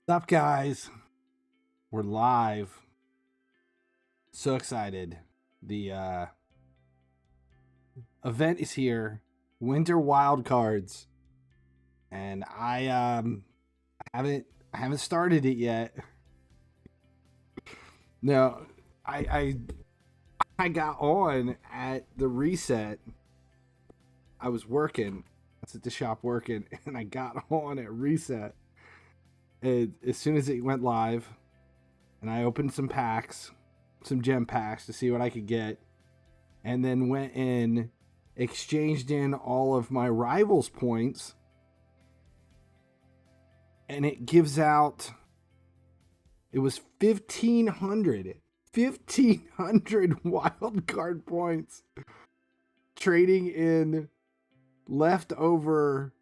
What's up, guys? We're live. So excited. The event is here. Winter Wildcards. And I haven't started it yet. No, I got on at the reset. I was working. I was at the shop working, and I got on at reset. And as soon as it went live, and I opened some packs, some gem packs to see what I could get, and then went in, exchanged in all of my rivals points, and it gives out, it was 1,500 wild card points trading in leftover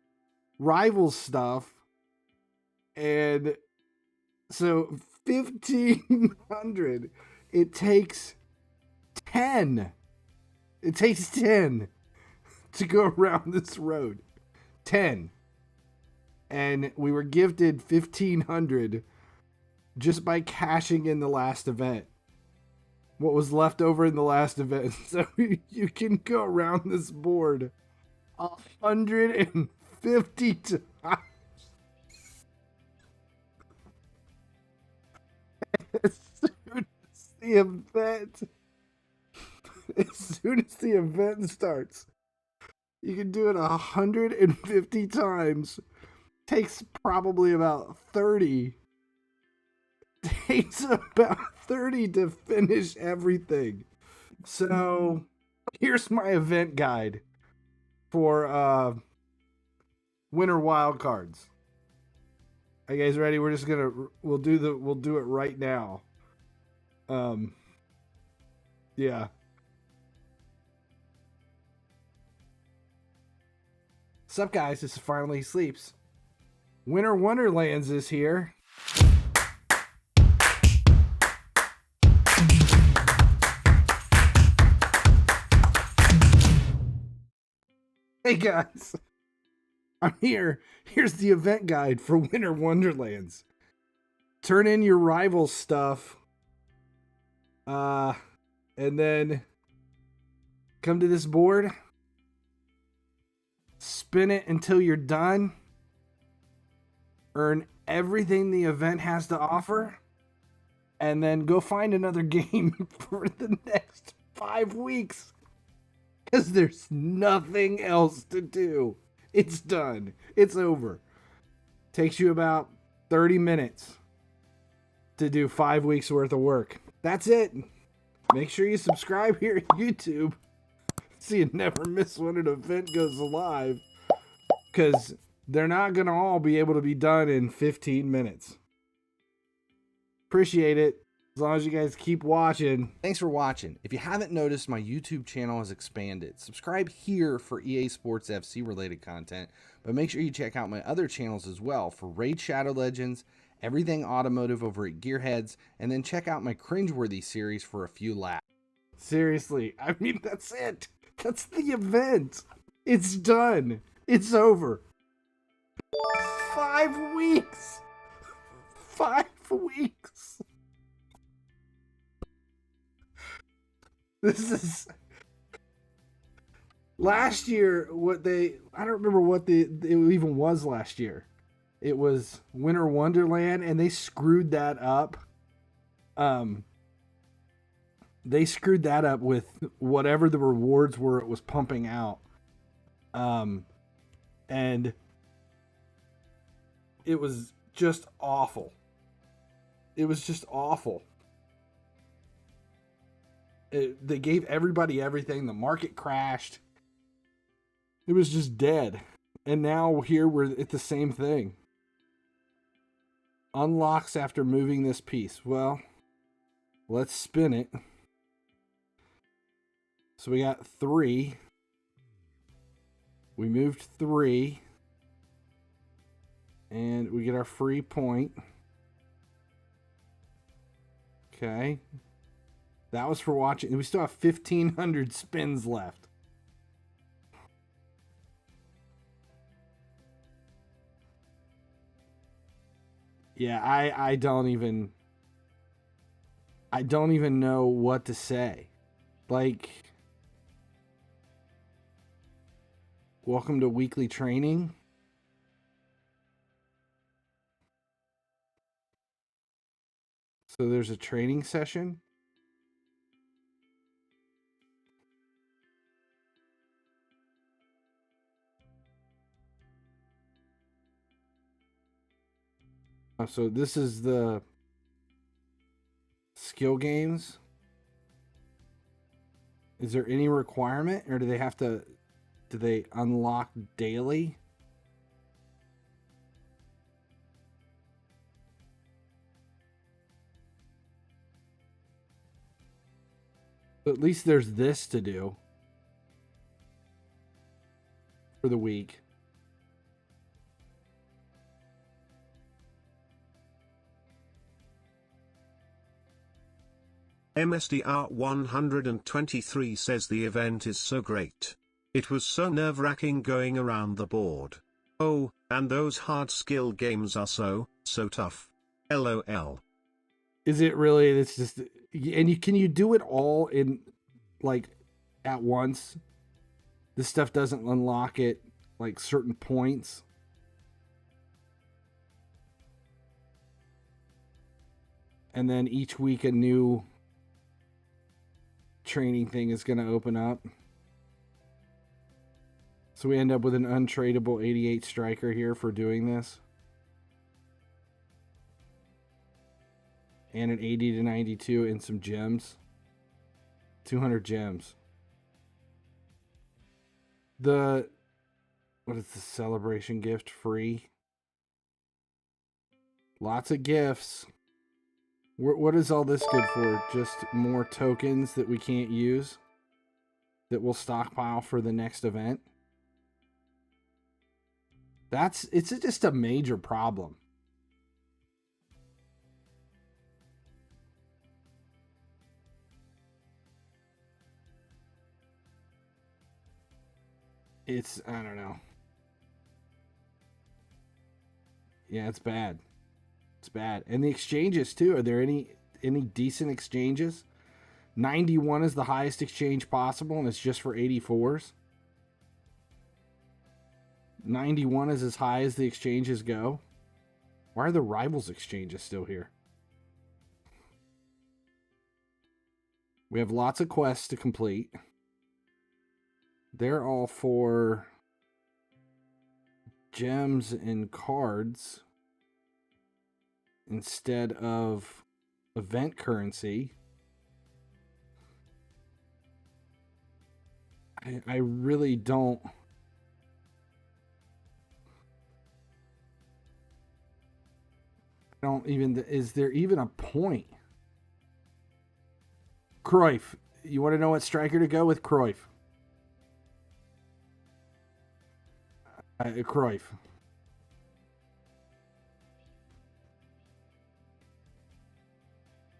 rivals stuff. And so 1,500, it takes 10. It takes 10 to go around this road. 10. And we were gifted 1,500 just by cashing in the last event. What was left over in the last event. So you can go around this board 150 times. As soon as the event starts, you can do it 150 times. Takes probably about 30. Takes about 30 to finish everything. So here's my event guide for Winter Wildcards. Are you guys ready? We're just gonna we'll do it right now. Yeah. What's up, guys? This is FinallyHeSleeps. Winter Wonderlands is here. Hey guys, I'm here. Here's the event guide for Winter Wonderlands. Turn in your rival stuff. And then come to this board. Spin it until you're done. Earn everything the event has to offer. And then go find another game for the next 5 weeks. Because there's nothing else to do. It's done. It's over. Takes you about 30 minutes to do 5 weeks worth of work. That's it. Make sure you subscribe here at YouTube so you never miss when an event goes live. Because they're not going to all be able to be done in 15 minutes. Appreciate it. As long as you guys keep watching. Thanks for watching. If you haven't noticed, my YouTube channel has expanded. Subscribe here for EA Sports FC related content, but make sure you check out my other channels as well for Raid Shadow Legends, everything automotive over at Gearheads, and then check out my cringeworthy series for a few laughs. Seriously, I mean, that's it. That's the event. It's done. It's over. 5 weeks. 5 weeks. This is last year. I don't remember what it even was last year. It was Winter Wonderland, and they screwed that up. They screwed that up with whatever the rewards were it was pumping out. And it was just awful. It was just awful. They gave everybody everything. The market crashed. It was just dead. And now here we're at the same thing. Unlocks after moving this piece. Well, let's spin it. So we got 3. We moved 3. And we get our free point. Okay. That was for watching. We still have 1,500 spins left. Yeah, I don't even know what to say. Like, welcome to weekly training. So there's a training session. Oh, so this is the skill games. Is there any requirement, or do they unlock daily? But at least there's this to do for the week. MSDR 123 says the event is so great. It was so nerve-wracking going around the board. Oh, and those hard skill games are so tough. LOL. Is it really? It's just, and can you do it all in, like, at once? This stuff doesn't unlock it like certain points. And then each week a new training thing is going to open up. So we end up with an untradeable 88 striker here for doing this. And an 80 to 92 and some gems. 200 gems. What is the celebration gift? Free. Lots of gifts. What is all this good for? Just more tokens that we can't use that we'll stockpile for the next event? It's just a major problem. I don't know. Yeah, it's bad. It's bad. And the exchanges too. Are there any decent exchanges? 91 is the highest exchange possible, and it's just for 84s. 91 is as high as the exchanges go. Why are the rivals exchanges still here? We have lots of quests to complete. They're all for gems and cards instead of event currency. I really don't. Is there even a point? Cruyff. You want to know what striker to go with? Cruyff. Cruyff.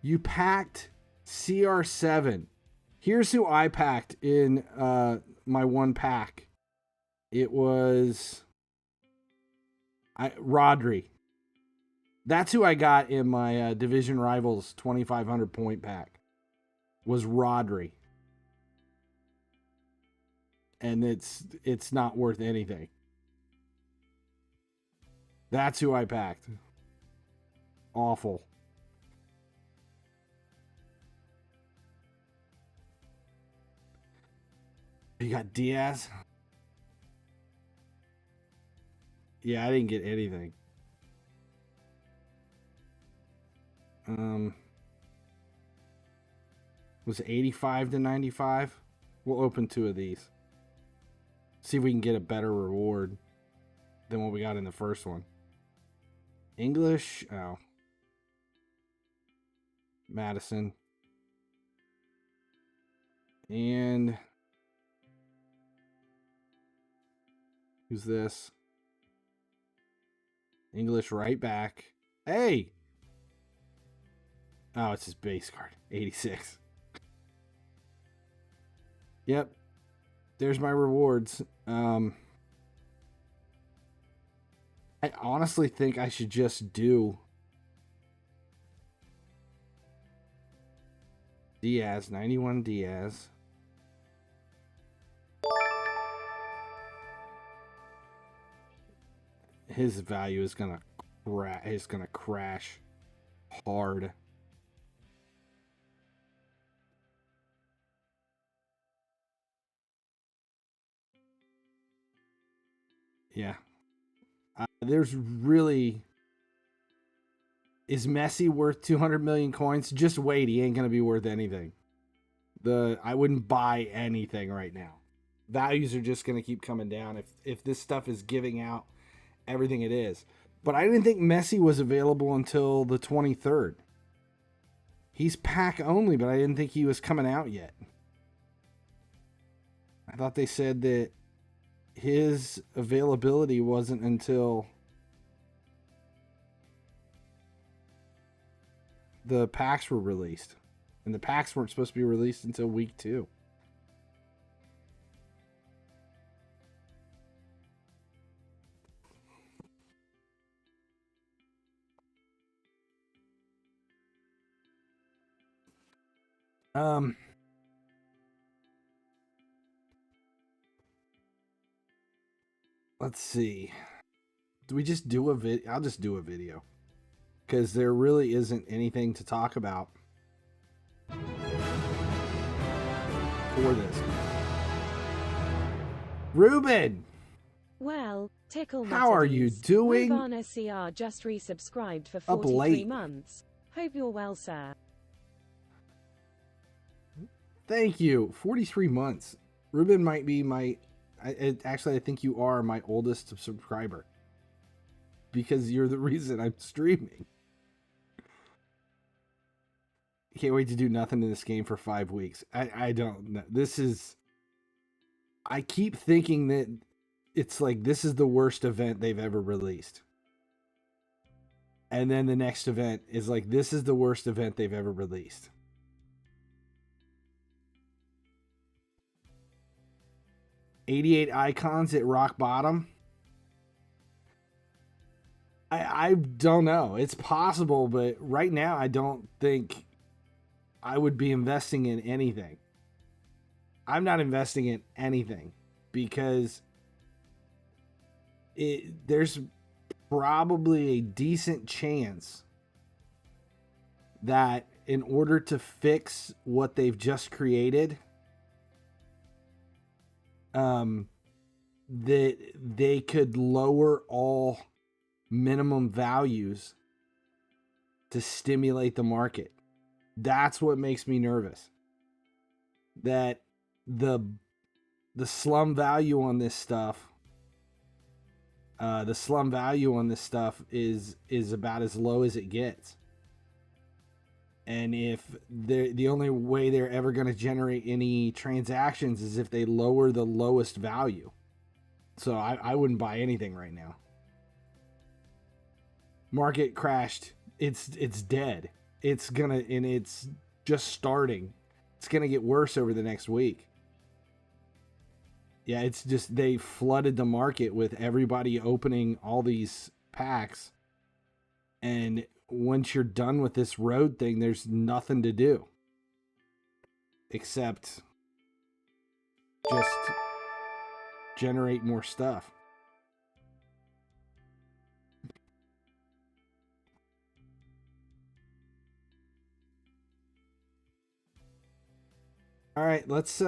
You packed CR7. Here's who I packed in my one pack. It was Rodri. That's who I got in my Division Rivals 2,500 point pack. Was Rodri. And it's not worth anything. That's who I packed. Awful. You got Diaz? Yeah, I didn't get anything. Was it 85 to 95? We'll open 2 of these. See if we can get a better reward than what we got in the first one. English. Oh. Madison. And who's this? English right back. Hey! Oh, it's his base card. 86. Yep. There's my rewards. I honestly think I should just do Diaz, 91 Diaz. His value is gonna crash hard. Yeah. There's really... Is Messi worth 200 million coins? Just wait, he ain't gonna be worth anything. I wouldn't buy anything right now. Values are just gonna keep coming down if this stuff is giving out everything it is. But I didn't think Messi was available until the 23rd. He's pack only, but I didn't think he was coming out yet. I thought they said that his availability wasn't until the packs were released. And the packs weren't supposed to be released until week 2. Let's see. Do we just do a video? I'll just do a video. Because there really isn't anything to talk about for this. Ruben! Well, Tickle how are you doing? Rovana CR just resubscribed for 43 months. Hope you're well, sir. Thank you. 43 months. Ruben might be actually, I think you are my oldest subscriber. Because you're the reason I'm streaming. Can't wait to do nothing in this game for 5 weeks. I don't know. I keep thinking that it's like this is the worst event they've ever released. And then the next event is like this is the worst event they've ever released. $88 icons at rock bottom. I don't know. It's possible, but right now I don't think I would be investing in anything. I'm not investing in anything because there's probably a decent chance that in order to fix what they've just created, that they could lower all minimum values to stimulate the market. That's what makes me nervous. That the slum value on this stuff, is about as low as it gets. And if the only way they're ever going to generate any transactions is if they lower the lowest value. So I wouldn't buy anything right now. Market crashed. It's dead. And it's just starting. It's gonna get worse over the next week. Yeah, it's just they flooded the market with everybody opening all these packs. And once you're done with this road thing, there's nothing to do. Except just generate more stuff. All right, let's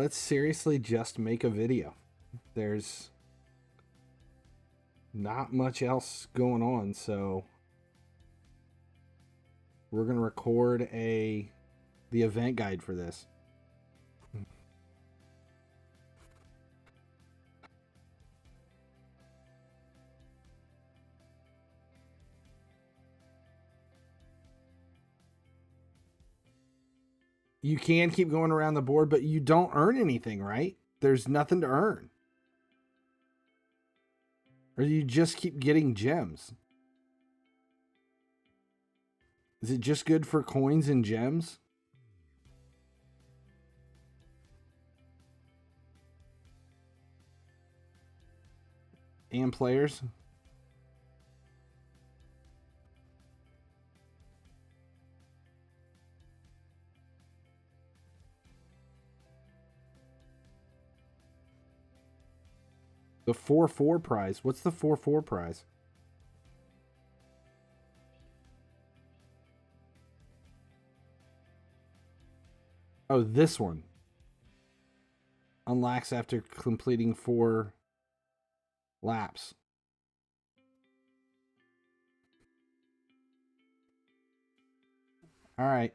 seriously just make a video. There's not much else going on, so we're gonna record the event guide for this. You can keep going around the board, but you don't earn anything, right? There's nothing to earn. Or you just keep getting gems. Is it just good for coins and gems? And players? The 4-4 prize. What's the 4-4 prize? Oh, this one. Unlocks after completing 4 laps. All right.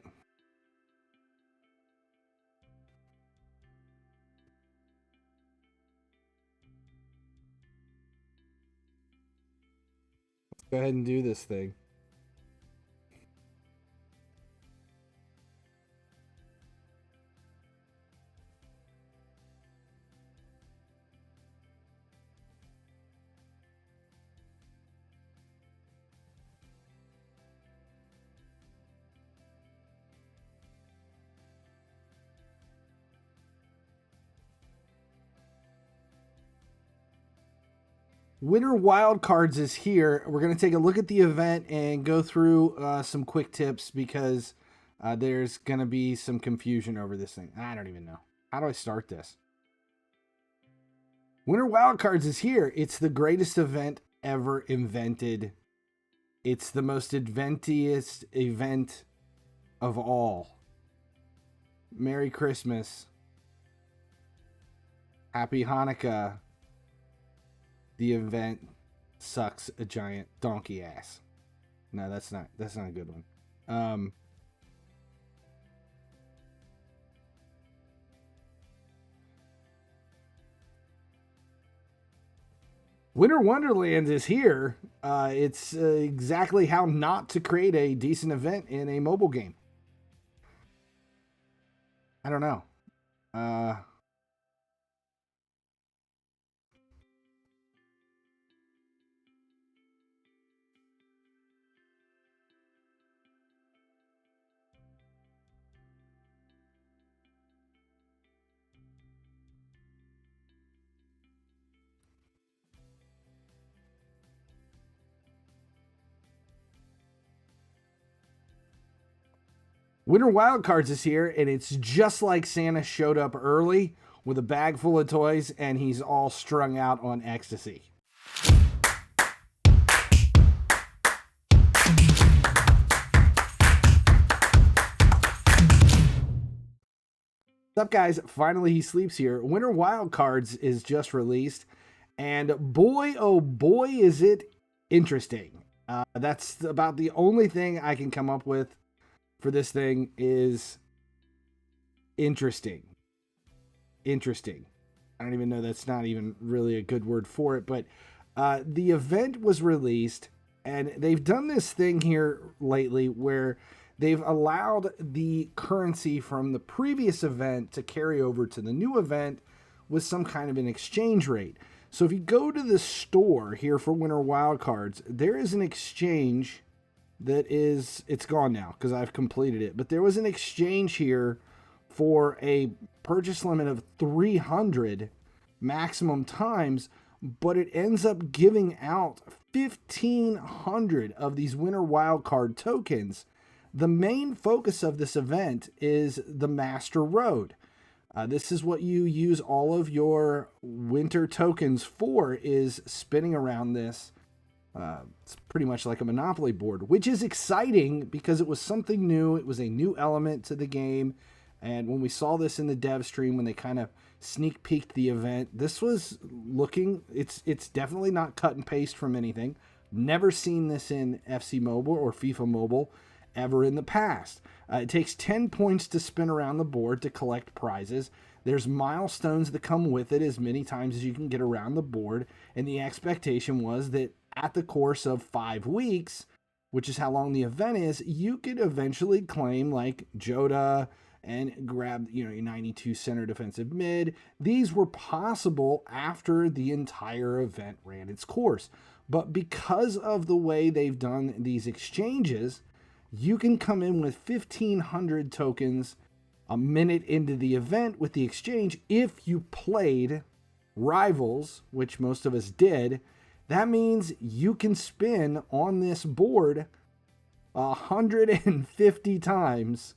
Let's go ahead and do this thing. Winter Wildcards is here. We're going to take a look at the event and go through some quick tips because there's going to be some confusion over this thing. I don't even know. How do I start this? Winter Wildcards is here. It's the greatest event ever invented. It's the most adventiest event of all. Merry Christmas. Happy Hanukkah. The event sucks a giant donkey ass. No, that's not a good one. Winter Wonderland is here. It's exactly how not to create a decent event in a mobile game. I don't know. Winter Wildcards is here, and it's just like Santa showed up early with a bag full of toys, and he's all strung out on ecstasy. What's up, guys? FinallyHeSleeps here. Winter Wildcards is just released, and boy, oh boy, is it interesting. That's about the only thing I can come up with for this thing is interesting. Interesting. I don't even know, that's not even really a good word for it, but the event was released, and they've done this thing here lately where they've allowed the currency from the previous event to carry over to the new event with some kind of an exchange rate. So if you go to the store here for Winter Wildcards, there is an exchange that is, it's gone now because I've completed it, but there was an exchange here for a purchase limit of 300 maximum times, but it ends up giving out 1,500 of these Winter Wildcard tokens. The main focus of this event is the Master Road. This is what you use all of your winter tokens for, is spinning around this. It's pretty much like a Monopoly board, which is exciting because it was something new. It was a new element to the game. And when we saw this in the dev stream, when they kind of sneak peeked the event, this was looking, it's definitely not cut and paste from anything. Never seen this in FC Mobile or FIFA Mobile ever in the past. It takes 10 points to spin around the board to collect prizes. There's milestones that come with it as many times as you can get around the board. And the expectation was that at the course of 5 weeks, which is how long the event is, you could eventually claim like Jota and grab, your 92 center defensive mid. These were possible after the entire event ran its course. But because of the way they've done these exchanges, you can come in with 1,500 tokens a minute into the event with the exchange. If you played Rivals, which most of us did, that means you can spin on this board 150 times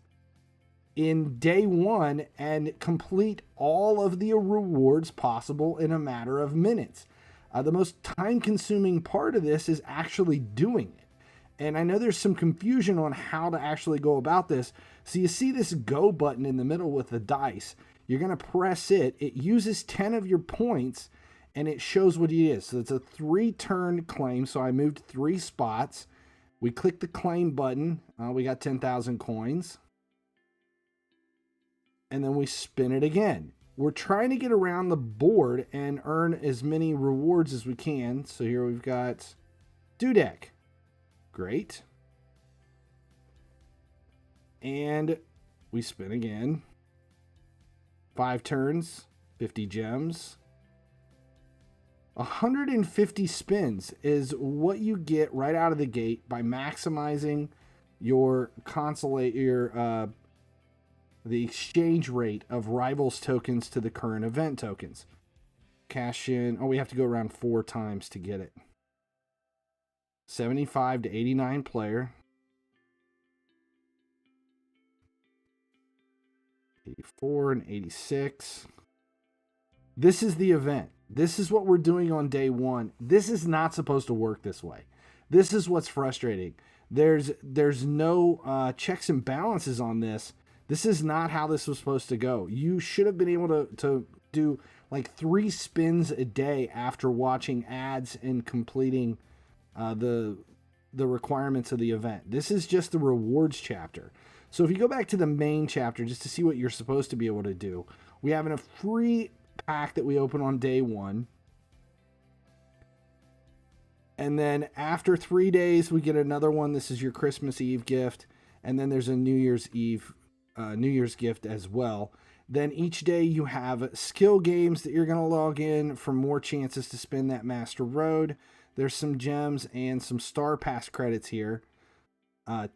in day one and complete all of the rewards possible in a matter of minutes. The most time-consuming part of this is actually doing it. And I know there's some confusion on how to actually go about this. So you see this go button in the middle with the dice. You're going to press it. It uses 10 of your points, and it shows what it is. So it's a 3-turn claim. So I moved 3 spots. We click the claim button. We got 10,000 coins. And then we spin it again. We're trying to get around the board and earn as many rewards as we can. So here we've got Dudek. Great. And we spin again. 5 turns, 50 gems. 150 spins is what you get right out of the gate by maximizing your the exchange rate of rivals tokens to the current event tokens. Cash in. Oh, we have to go around 4 times to get it. 75 to 89 player. 84 and 86. This is the event. This is what we're doing on day 1. This is not supposed to work this way. This is what's frustrating. There's no checks and balances on this. This is not how this was supposed to go. You should have been able to do like 3 spins a day after watching ads and completing the requirements of the event. This is just the rewards chapter. So if you go back to the main chapter just to see what you're supposed to be able to do, we have a free pack that we open on day 1. And then after 3 days, we get another one. This is your Christmas Eve gift. And then there's a New Year's gift as well. Then each day you have skill games that you're going to log in for more chances to spin that Master Road. There's some gems and some Star Pass credits here.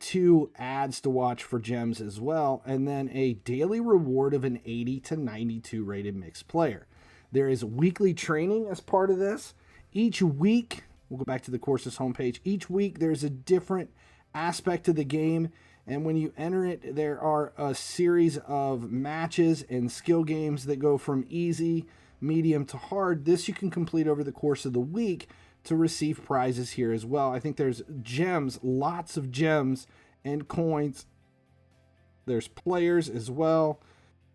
2 ads to watch for gems as well. And then a daily reward of an 80 to 92 rated mixed player. There is weekly training as part of this. Each week, we'll go back to the course's homepage. Each week there's a different aspect of the game. And when you enter it, there are a series of matches and skill games that go from easy, medium to hard. This you can complete over the course of the week to receive prizes here as well. I think there's gems, lots of gems and coins. There's players as well.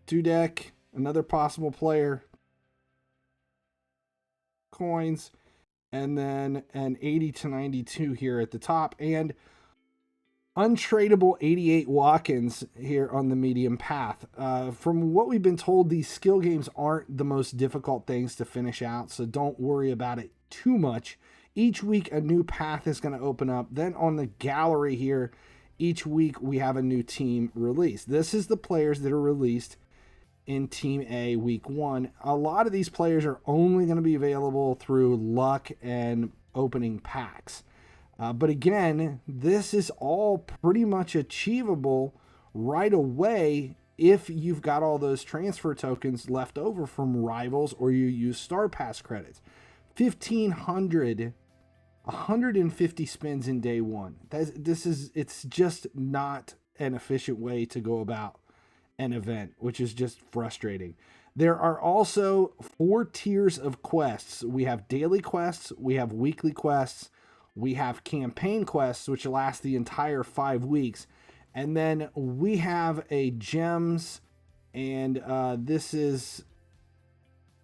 Dudek, another possible player. Coins. And then an 80 to 92 here at the top. And untradeable 88 walk-ins here on the medium path. From what we've been told, these skill games aren't the most difficult things to finish out, so don't worry about it too much. Each week a new path is going to open up. Then on the gallery here, each week we have a new team released. This is the players that are released in Team A week 1. A lot of these players are only going to be available through luck and opening packs. But again, this is all pretty much achievable right away if you've got all those transfer tokens left over from rivals or you use Star Pass credits. 1,500, 150 spins in day 1. It's just not an efficient way to go about an event, which is just frustrating. There are also 4 tiers of quests. We have daily quests, we have weekly quests, we have campaign quests, which last the entire 5 weeks. And then we have a gems, and this is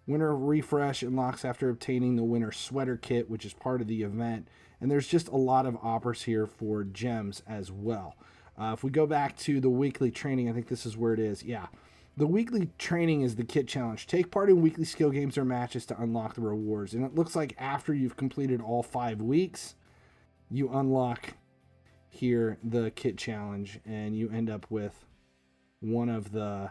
Winter Refresh unlocks after obtaining the Winter Sweater Kit, which is part of the event. And there's just a lot of offers here for gems as well. If we go back to the weekly training, I think this is where it is. Yeah. The weekly training is the kit challenge. Take part in weekly skill games or matches to unlock the rewards. And it looks like after you've completed all 5 weeks, you unlock here the kit challenge and you end up with one of the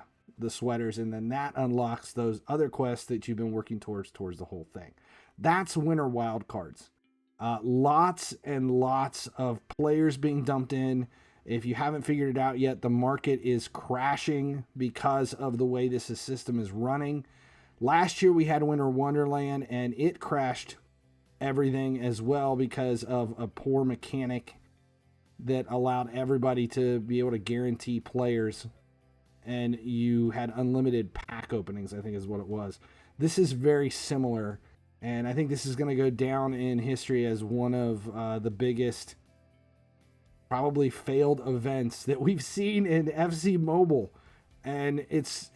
sweaters, and then that unlocks those other quests that you've been working towards the whole thing. That's Winter Wildcards. Lots and lots of players being dumped in. If you haven't figured it out yet, the market is crashing because of the way this system is running. Last year we had Winter Wonderland and it crashed everything as well because of a poor mechanic that allowed everybody to be able to guarantee players, and you had unlimited pack openings, I think is what it was. This is very similar, And I think this is going to go down in history as one of the biggest, probably failed events that we've seen in FC Mobile. And it's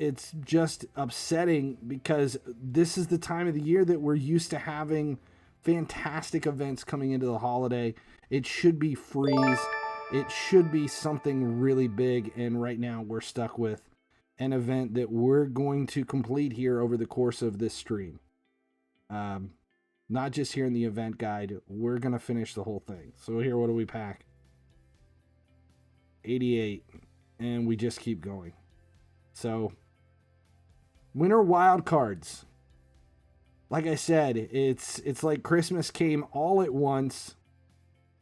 just upsetting because this is the time of the year that we're used to having fantastic events coming into the holiday. It should be Freeze. It should be something really big. And right now we're stuck with an event that we're going to complete here over the course of this stream. Not just here in the event guide. We're going to finish the whole thing. So here, what do we pack? 88. And we just keep going. So, Winter Wildcards. Like I said, it's like Christmas came all at once,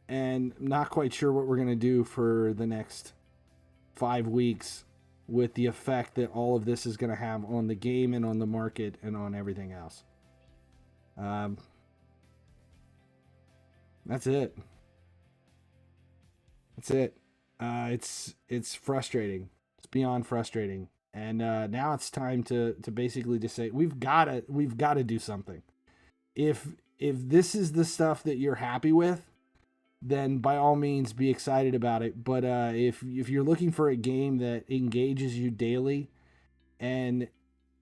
and I'm not quite sure what we're going to do for the next 5 weeks with the effect that all of this is going to have on the game and on the market and on everything else. That's it. That's it. It's frustrating. It's beyond frustrating. And now it's time to basically just say we've got to do something. If this is the stuff that you're happy with, then by all means be excited about it. But if you're looking for a game that engages you daily and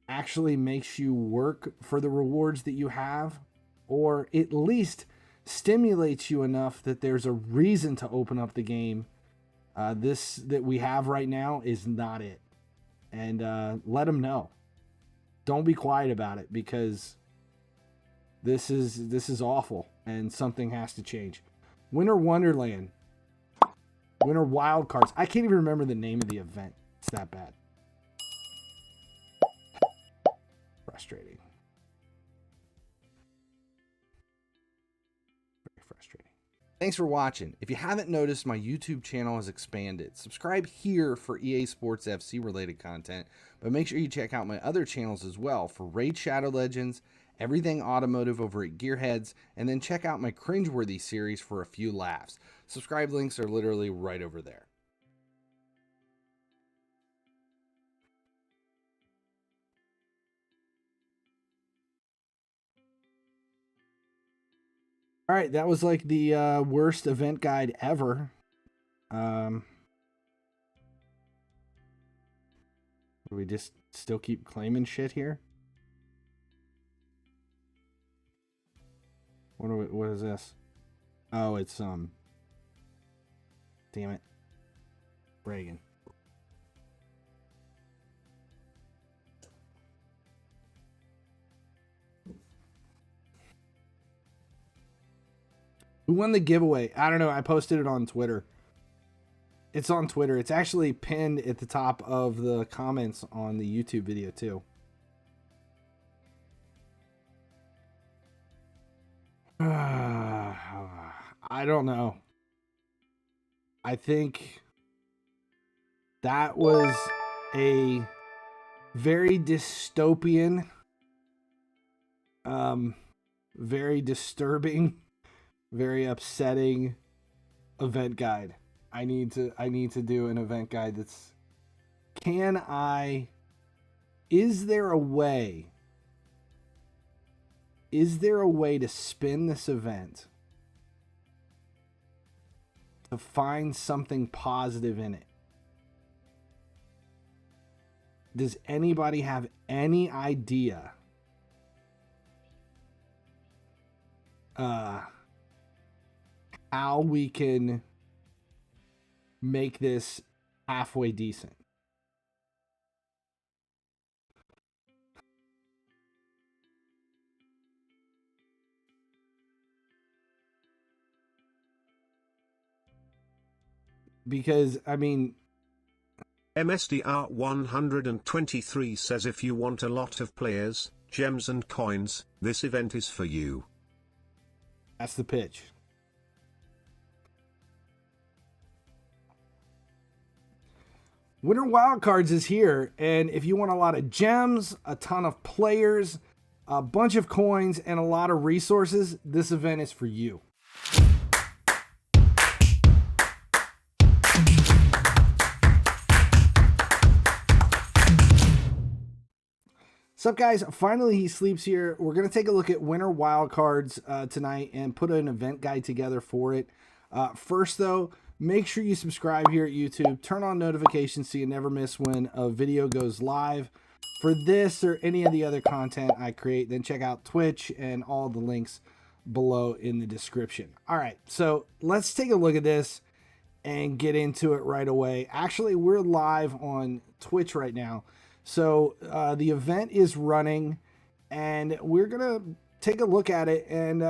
actually makes you work for the rewards that you have, or at least stimulates you enough that there's a reason to open up the game, this that we have right now is not it. And let them know. Don't be quiet about it, because this is awful and something has to change. Winter Wonderland. Winter Wildcards. I can't even remember the name of the event. It's that bad. Frustrating. Very frustrating. Thanks for watching. If you haven't noticed, my YouTube channel has expanded. Subscribe here for EA Sports FC related content, but make sure you check out my other channels as well for Raid Shadow Legends, everything automotive over at Gearheads, and then check out my Cringeworthy series for a few laughs. Subscribe links are literally right over there. All right, that was like the worst event guide ever. Do we just still keep claiming shit here? What is this? Oh, it's damn it, Reagan. Who won the giveaway? I don't know. I posted it on Twitter. It's on Twitter. It's actually pinned at the top of the comments on the YouTube video too. I don't know. I think that was a very dystopian, very disturbing, very upsetting event guide. I need to do an event guide that's, is there a way to spin this event to find something positive in it? Does anybody have any idea how we can make this halfway decent? Because, I mean, MSDR 123 says if you want a lot of players, gems and coins, this event is for you. That's the pitch. Winter Wildcards is here, and if you want a lot of gems, a ton of players, a bunch of coins, and a lot of resources, this event is for you. What's up, guys? Finally, he sleeps here. We're going to take a look at Winter Wildcards tonight and put an event guide together for it. First, though, make sure you subscribe here at YouTube. Turn on notifications so you never miss when a video goes live. For this or any of the other content I create, then check out Twitch and all the links below in the description. All right, so let's take a look at this and get into it right away. Actually, we're live on Twitch right now. So the event is running, and we're going to take a look at it and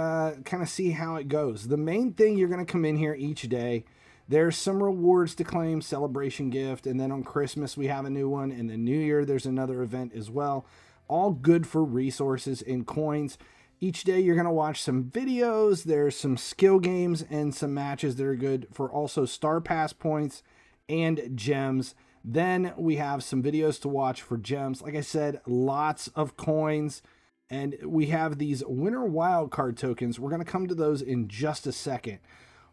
kind of see how it goes. The main thing, you're going to come in here each day. There's some rewards to claim, celebration gift, and then on Christmas we have a new one, and the New Year there's another event as well. All good for resources and coins. Each day you're going to watch some videos. There's some skill games and some matches that are good for also Star Pass points and gems. Then we have some videos to watch for gems. Like I said, lots of coins. And we have these Winter Wildcard tokens. We're going to come to those in just a second.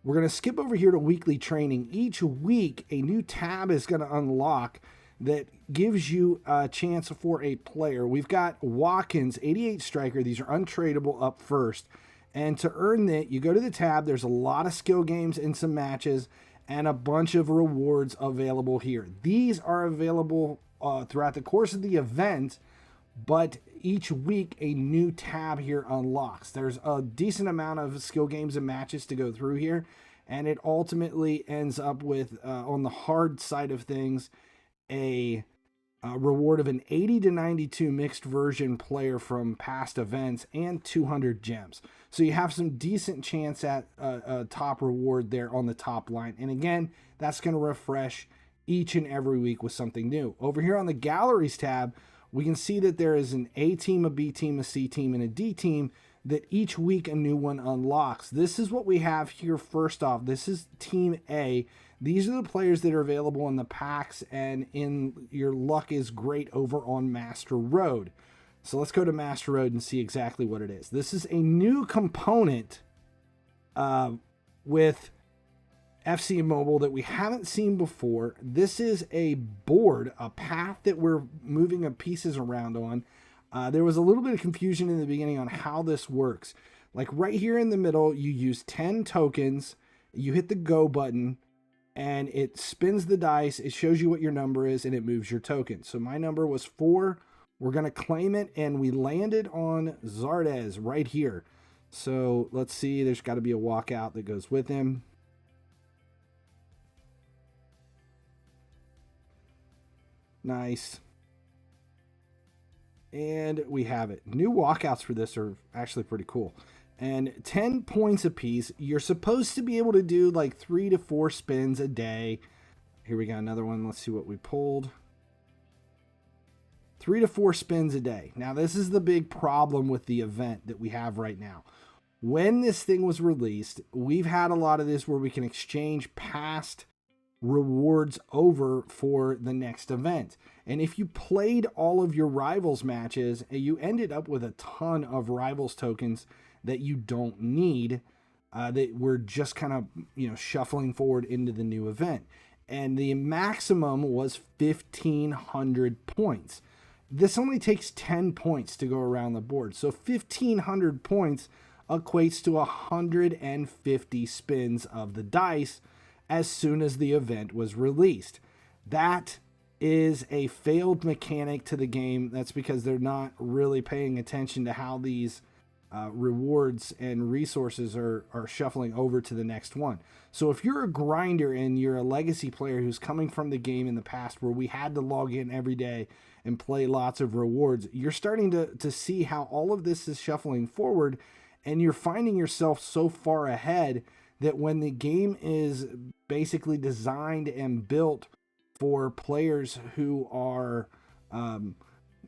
We're going to skip over here to weekly training. Each week, a new tab is going to unlock that gives you a chance for a player. We've got Watkins, 88 striker. These are untradeable up first. And to earn that, you go to the tab. There's a lot of skill games and some matches, and a bunch of rewards available here. These are available throughout the course of the event, but each week a new tab here unlocks. There's a decent amount of skill games and matches to go through here, and it ultimately ends up with, on the hard side of things, a reward of an 80 to 92 mixed version player from past events and 200 gems. So you have some decent chance at a top reward there on the top line. And again, that's going to refresh each and every week with something new. Over here on the galleries tab, we can see that there is an A team, a B team, a C team, and a D team that each week a new one unlocks. This is what we have here first off. This is Team A. These are the players that are available in the packs and in your luck is great over on Master Road. So let's go to Master Road and see exactly what it is. This is a new component with FC Mobile that we haven't seen before. This is a board, a path that we're moving pieces around on. There was a little bit of confusion in the beginning on how this works. Like right here in the middle, you use 10 tokens, you hit the go button, and it spins the dice. It shows you what your number is, and it moves your token. So my number was 4. We're going to claim it, and we landed on Zardes right here. So let's see. There's got to be a walkout that goes with him. Nice. And we have it. New walkouts for this are actually pretty cool. And 10 points apiece. You're supposed to be able to do like 3 to 4 spins a day. Here we got another one. Let's see what we pulled. 3 to 4 spins a day. Now, this is the big problem with the event that we have right now. When this thing was released, we've had a lot of this where we can exchange past rewards over for the next event. And if you played all of your Rivals matches, you ended up with a ton of Rivals tokens that you don't need, that we're just kind of, shuffling forward into the new event. And the maximum was 1,500 points. This only takes 10 points to go around the board. So 1,500 points equates to 150 spins of the dice as soon as the event was released. That is a failed mechanic to the game. That's because they're not really paying attention to how these rewards and resources are shuffling over to the next one. So if you're a grinder and you're a legacy player who's coming from the game in the past where we had to log in every day and play lots of rewards, you're starting to see how all of this is shuffling forward, and you're finding yourself so far ahead that when the game is basically designed and built for players who are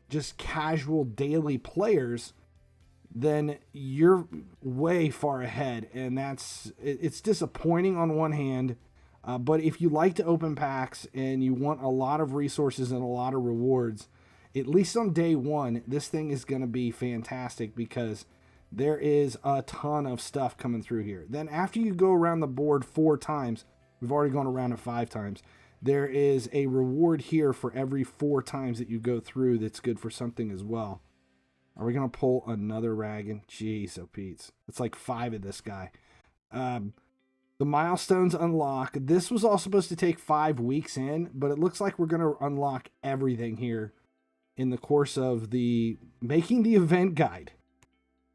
just casual daily players, then you're way far ahead. And it's disappointing on one hand, but if you like to open packs and you want a lot of resources and a lot of rewards, at least on day one, this thing is going to be fantastic because there is a ton of stuff coming through here. Then after you go around the board 4 times, we've already gone around it 5 times, there is a reward here for every 4 times that you go through that's good for something as well. Are we going to pull another Raggin? Jeez, oh Pete's. It's like 5 of this guy. The milestones unlock. This was all supposed to take 5 weeks in, but it looks like we're going to unlock everything here in the course of making the event guide.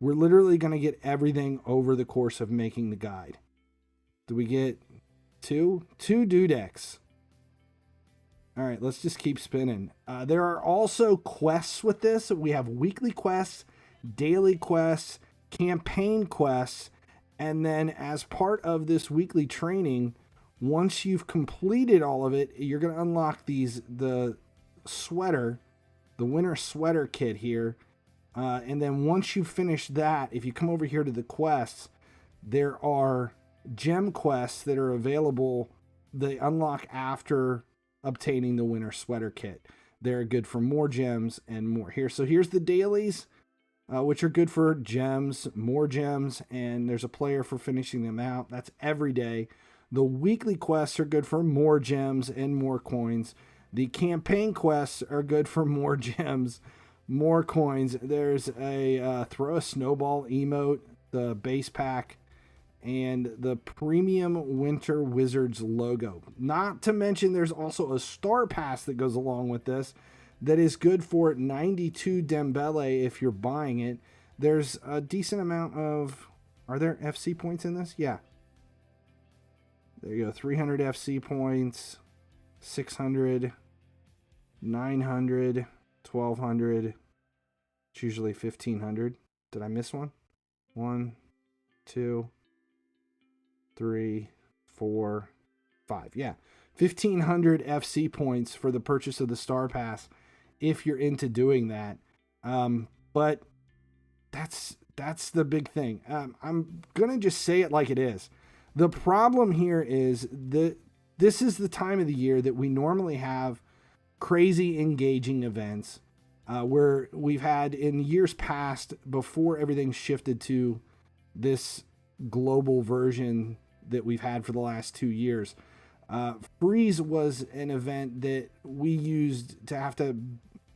We're literally going to get everything over the course of making the guide. Do we get 2? 2 Dudex. All right, let's just keep spinning. There are also quests with this. We have weekly quests, daily quests, campaign quests, and then as part of this weekly training, once you've completed all of it, you're going to unlock the sweater, the winter sweater kit here. And then once you finish that, if you come over here to the quests, there are gem quests that are available. They unlock after obtaining the winter sweater kit. They're good for more gems and more here. So here's the dailies, which are good for gems, more gems, and there's a player for finishing them out. That's every day. The weekly quests are good for more gems and more coins. The campaign quests are good for more gems, more coins. There's a throw a snowball emote, the base pack, and the premium Winter Wizards logo. Not to mention there's also a star pass that goes along with this that is good for 92 Dembele if you're buying it. There's a decent amount of... Are there FC points in this? Yeah. There you go. 300 FC points, 600, 900, 1200. It's usually 1500. Did I miss one? 1, 2, 3, 4, 5. Yeah. 1500 FC points for the purchase of the Star Pass if you're into doing that. But that's the big thing. I'm going to just say it like it is. The problem here is that this is the time of the year that we normally have crazy engaging events where we've had in years past, before everything shifted to this global version that we've had for the last 2 years. Freeze was an event that we used to have to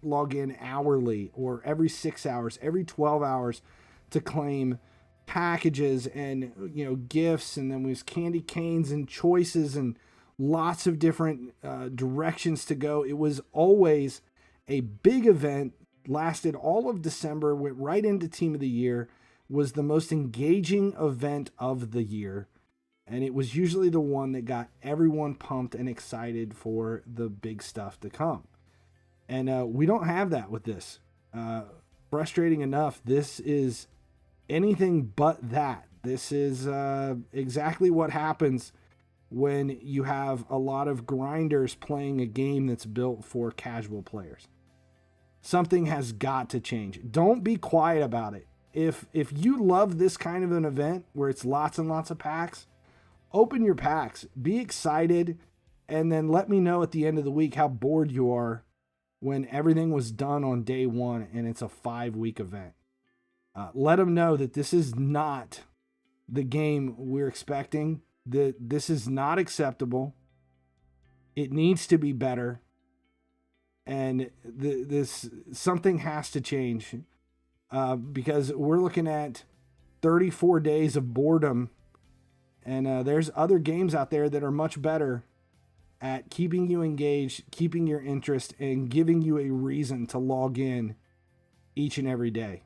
log in hourly or every 6 hours, every 12 hours to claim packages and, you know, gifts. And then there's candy canes and choices and lots of different directions to go. It was always a big event, lasted all of December, went right into Team of the Year, was the most engaging event of the year. And it was usually the one that got everyone pumped and excited for the big stuff to come. And we don't have that with this. Frustrating enough, this is anything but that. This is exactly what happens when you have a lot of grinders playing a game that's built for casual players. Something has got to change. Don't be quiet about it. If you love this kind of an event where it's lots and lots of packs, open your packs, be excited, and then let me know at the end of the week how bored you are when everything was done on day one and it's a 5-week event. Let them know that this is not the game we're expecting, that this is not acceptable. It needs to be better. And this something has to change because we're looking at 34 days of boredom. And there's other games out there that are much better at keeping you engaged, keeping your interest, and giving you a reason to log in each and every day.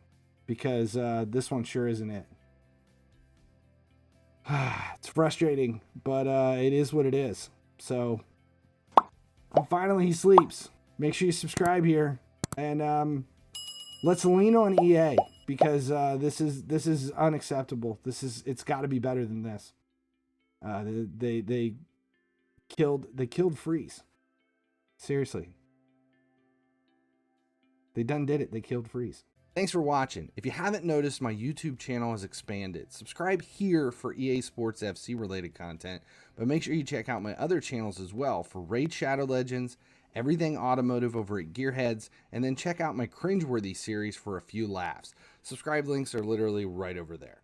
Because this one sure isn't it. It's frustrating, but it is what it is. So, I'm FinallyHeSleeps. Make sure you subscribe here. And let's lean on EA. Because this is unacceptable. It's got to be better than this. They killed Freeze. Seriously. They done did it. They killed Freeze. Thanks for watching. If you haven't noticed, my YouTube channel has expanded. Subscribe here for EA Sports FC related content, but make sure you check out my other channels as well for Raid Shadow Legends, everything automotive over at Gearheads, and then check out my Cringeworthy series for a few laughs. Subscribe links are literally right over there.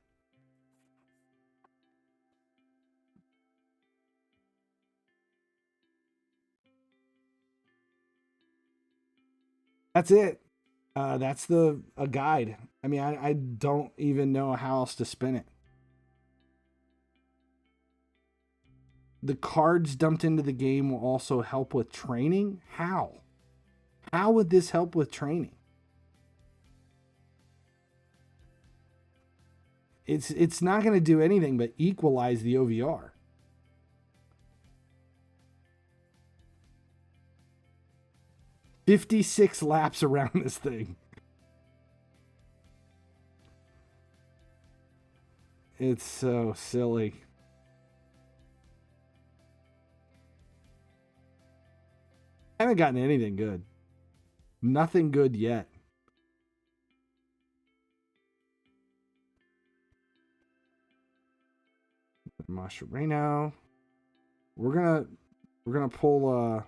That's it. That's a guide. I mean, I don't even know how else to spin it. The cards dumped into the game will also help with training. How? How would this help with training? It's not going to do anything but equalize the OVR. "56 laps around this thing." It's so silly. I haven't gotten anything good. Nothing good yet. Mascherano. We're gonna pull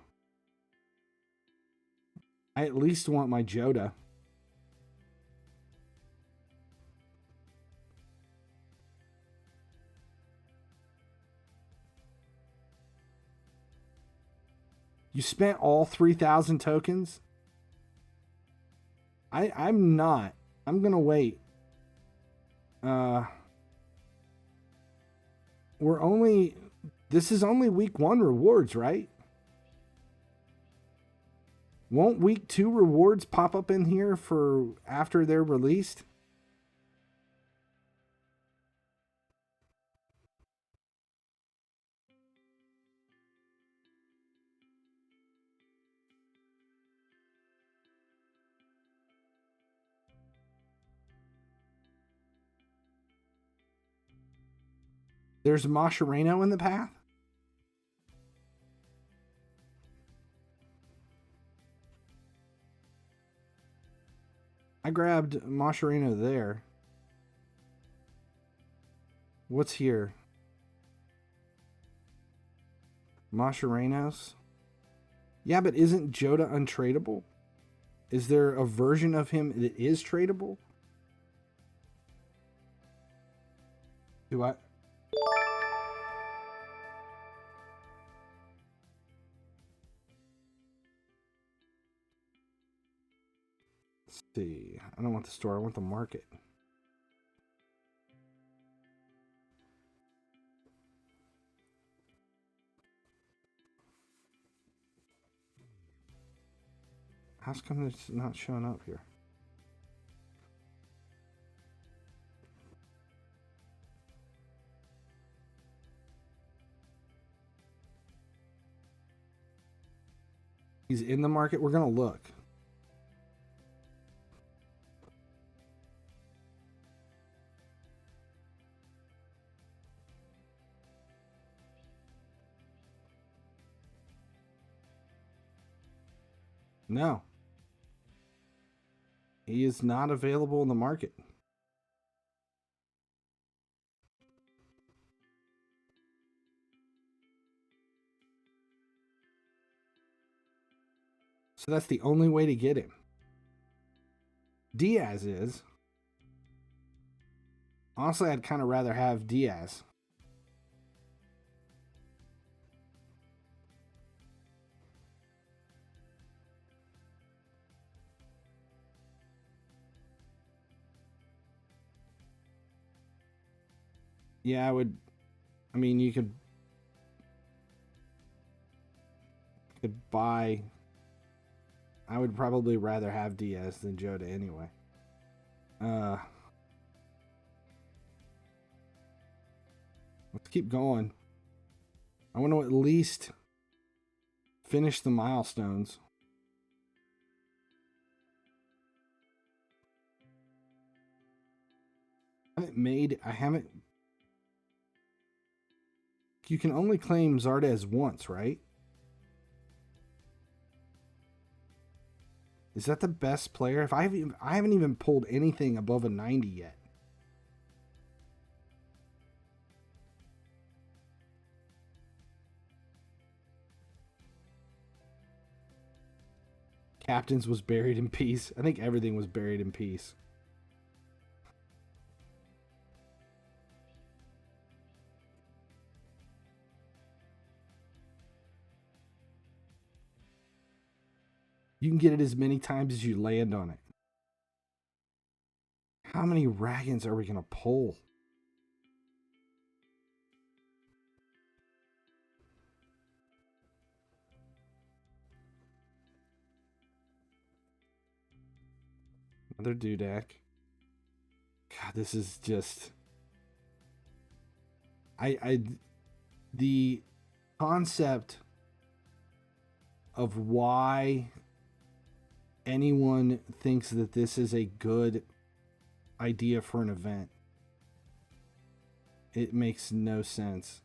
I at least want my Joda. You spent all 3,000 tokens? I'm not. I'm gonna wait. This is only week 1 rewards, right? Won't week 2 rewards pop up in here for after they're released? There's Mascherano in the path? I grabbed Mascherano there. What's here? Mascherenos? Yeah, but isn't Joda untradeable? Is there a version of him that is tradable? Do I? Let's see. I don't want the store. I want the market. How's come it's not showing up here? He's in the market. We're going to look. No. He is not available in the market. So that's the only way to get him. Diaz is. Honestly, I'd kind of rather have Diaz. Yeah, I would. I mean, you could buy. I would probably rather have Diaz than Joda anyway. Let's keep going. I want to at least finish the milestones. I haven't. You can only claim Zardes once, right? Is that the best player? If I haven't even pulled anything above a 90 yet. Captains was buried in peace. I think everything was buried in peace. You can get it as many times as you land on it. How many Ragans are we going to pull? Another Dudak. God, this is just... The concept of why anyone thinks that this is a good idea for an event, it makes no sense.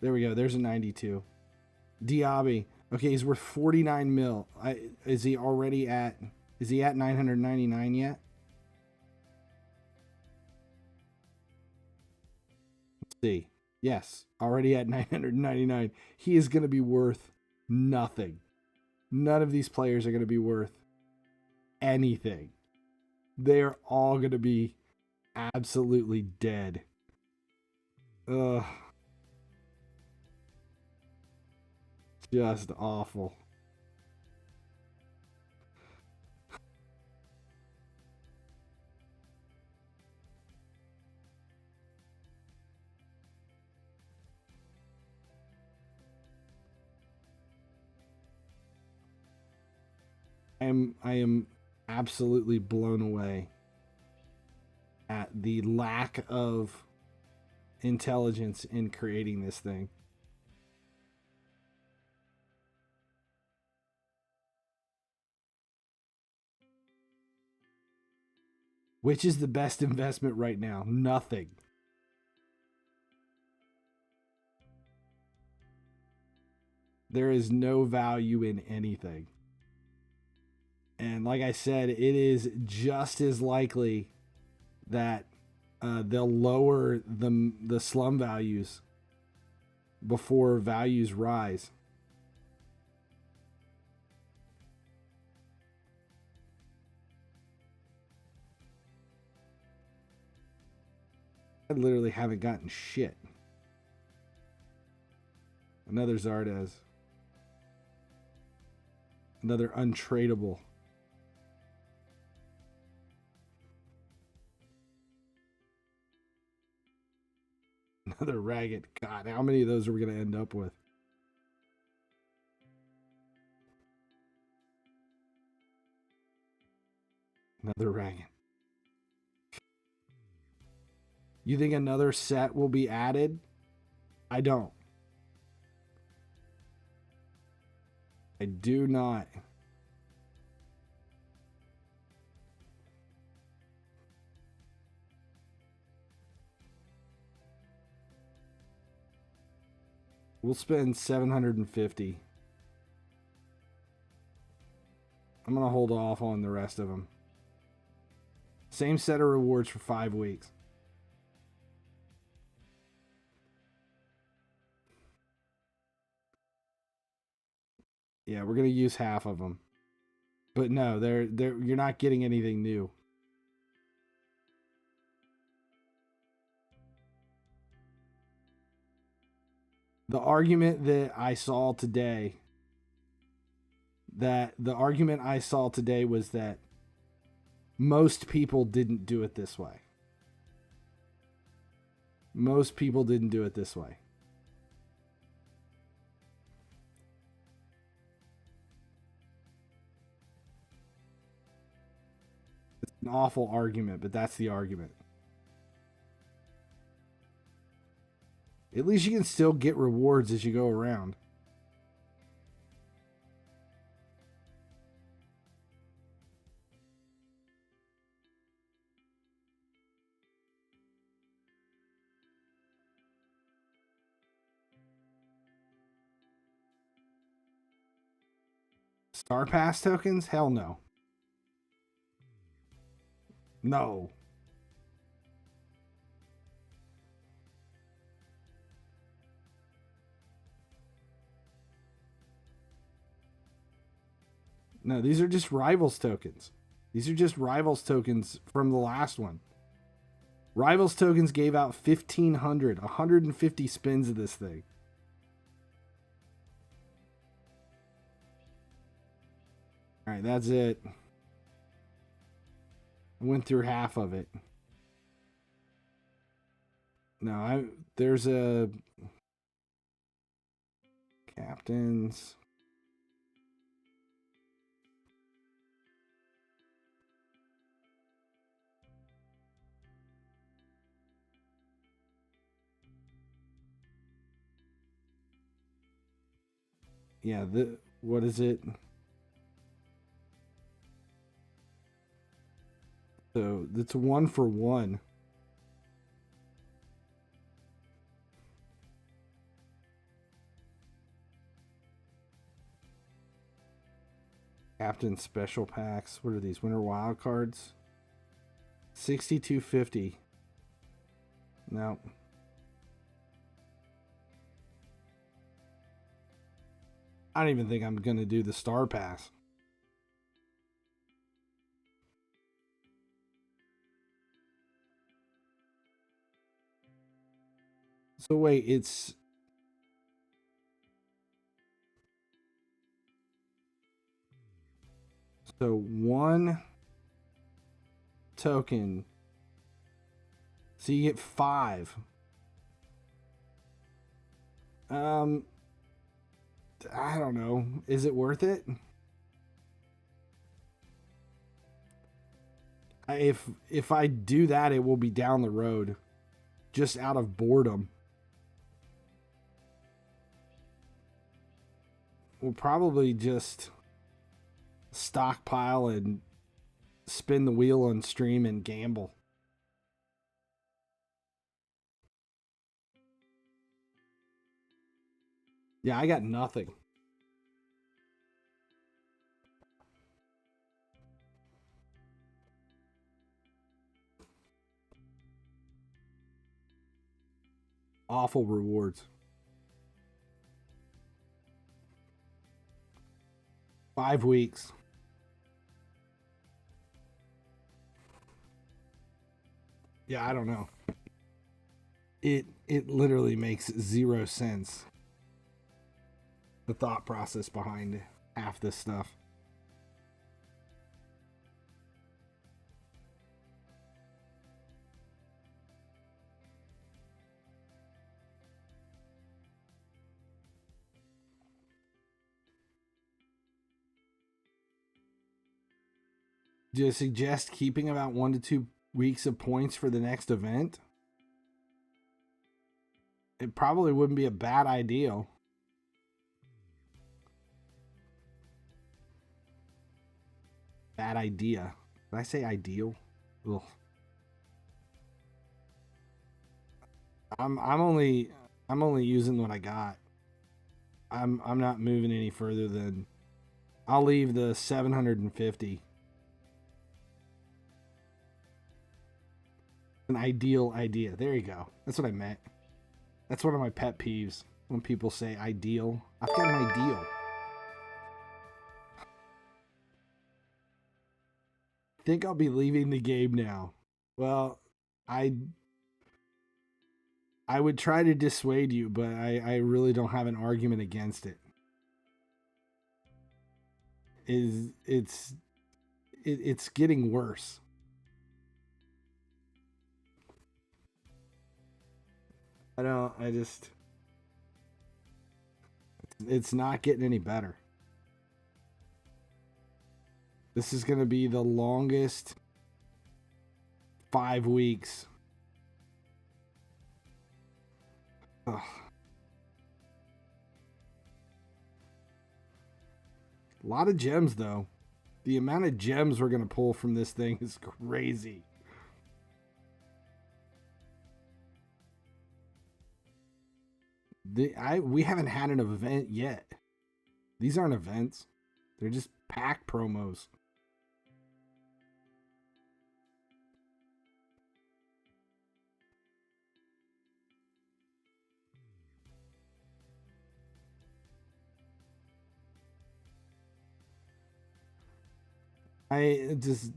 There we go. There's a 92. Diaby. Okay, he's worth 49 mil. Is he already at... Is he at 999 yet? Let's see. Yes, already at 999. He is going to be worth nothing. None of these players are going to be worth anything. They're all going to be absolutely dead. Ugh. Just awful. I am absolutely blown away at the lack of intelligence in creating this thing. Which is the best investment right now? Nothing. There is no value in anything. And like I said, it is just as likely that they'll lower the slum values before values rise. I literally haven't gotten shit. Another Zardes. Another untradeable. Another Ragged. God, how many of those are we going to end up with? Another Ragged. You think another set will be added? I don't. I do not. We'll spend 750. I'm going to hold off on the rest of them. Same set of rewards for 5 weeks. Yeah, we're going to use half of them. But no, you're not getting anything new. The argument that I saw today, was that most people didn't do it this way. Most people didn't do it this way. It's an awful argument, but that's the argument. At least you can still get rewards as you go around. Star Pass tokens? Hell no. No. No, these are just Rivals tokens. These are just Rivals tokens from the last one. Rivals tokens gave out 1,500, 150 spins of this thing. All right, that's it. I went through half of it. No, there's a captains. Yeah, what is it? So it's 1-for-1. Captain special packs. What are these? Winter Wildcards. 62.50. No. I don't even think I'm going to do the Star Pass. So wait, it's... So 1 token. So you get 5. I don't know. Is it worth it? If I do that, it will be down the road, just out of boredom. We'll probably just stockpile and spin the wheel on stream and gamble. Yeah, I got nothing. Awful rewards. 5 weeks. Yeah, I don't know. It literally makes 0 sense. The thought process behind half this stuff. Do you suggest keeping about 1 to 2 weeks of points for the next event? It probably wouldn't be a bad idea. Bad idea. Did I say ideal? Ugh. I'm only using what I got. I'm not moving any further than I'll leave the 750. An ideal idea. There you go. That's what I meant. That's one of my pet peeves when people say ideal. I've got an ideal. I think I'll be leaving the game now. Well, I would try to dissuade you, but I really don't have an argument against it. It's getting worse. It's not getting any better. This is going to be the longest 5 weeks. Ugh. A lot of gems, though. The amount of gems we're going to pull from this thing is crazy. We haven't had an event yet. These aren't events. They're just pack promos. I just...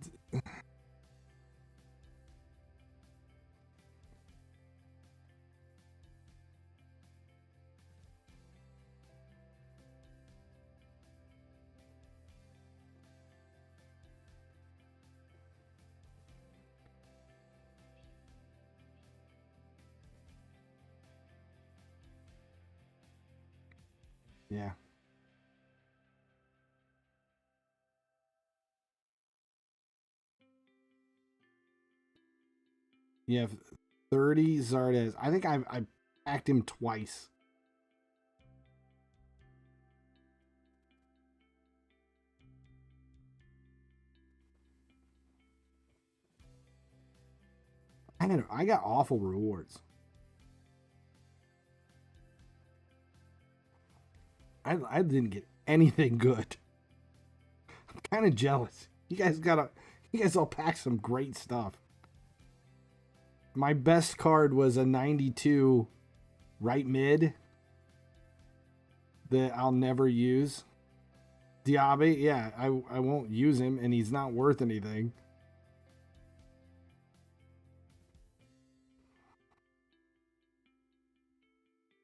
Yeah. You have 30 Zardes. I think I packed him twice. I got awful rewards. I didn't get anything good. I'm kind of jealous. You guys all packed some great stuff. My best card was a 92 right mid that I'll never use. Diaby, yeah, I won't use him, and he's not worth anything.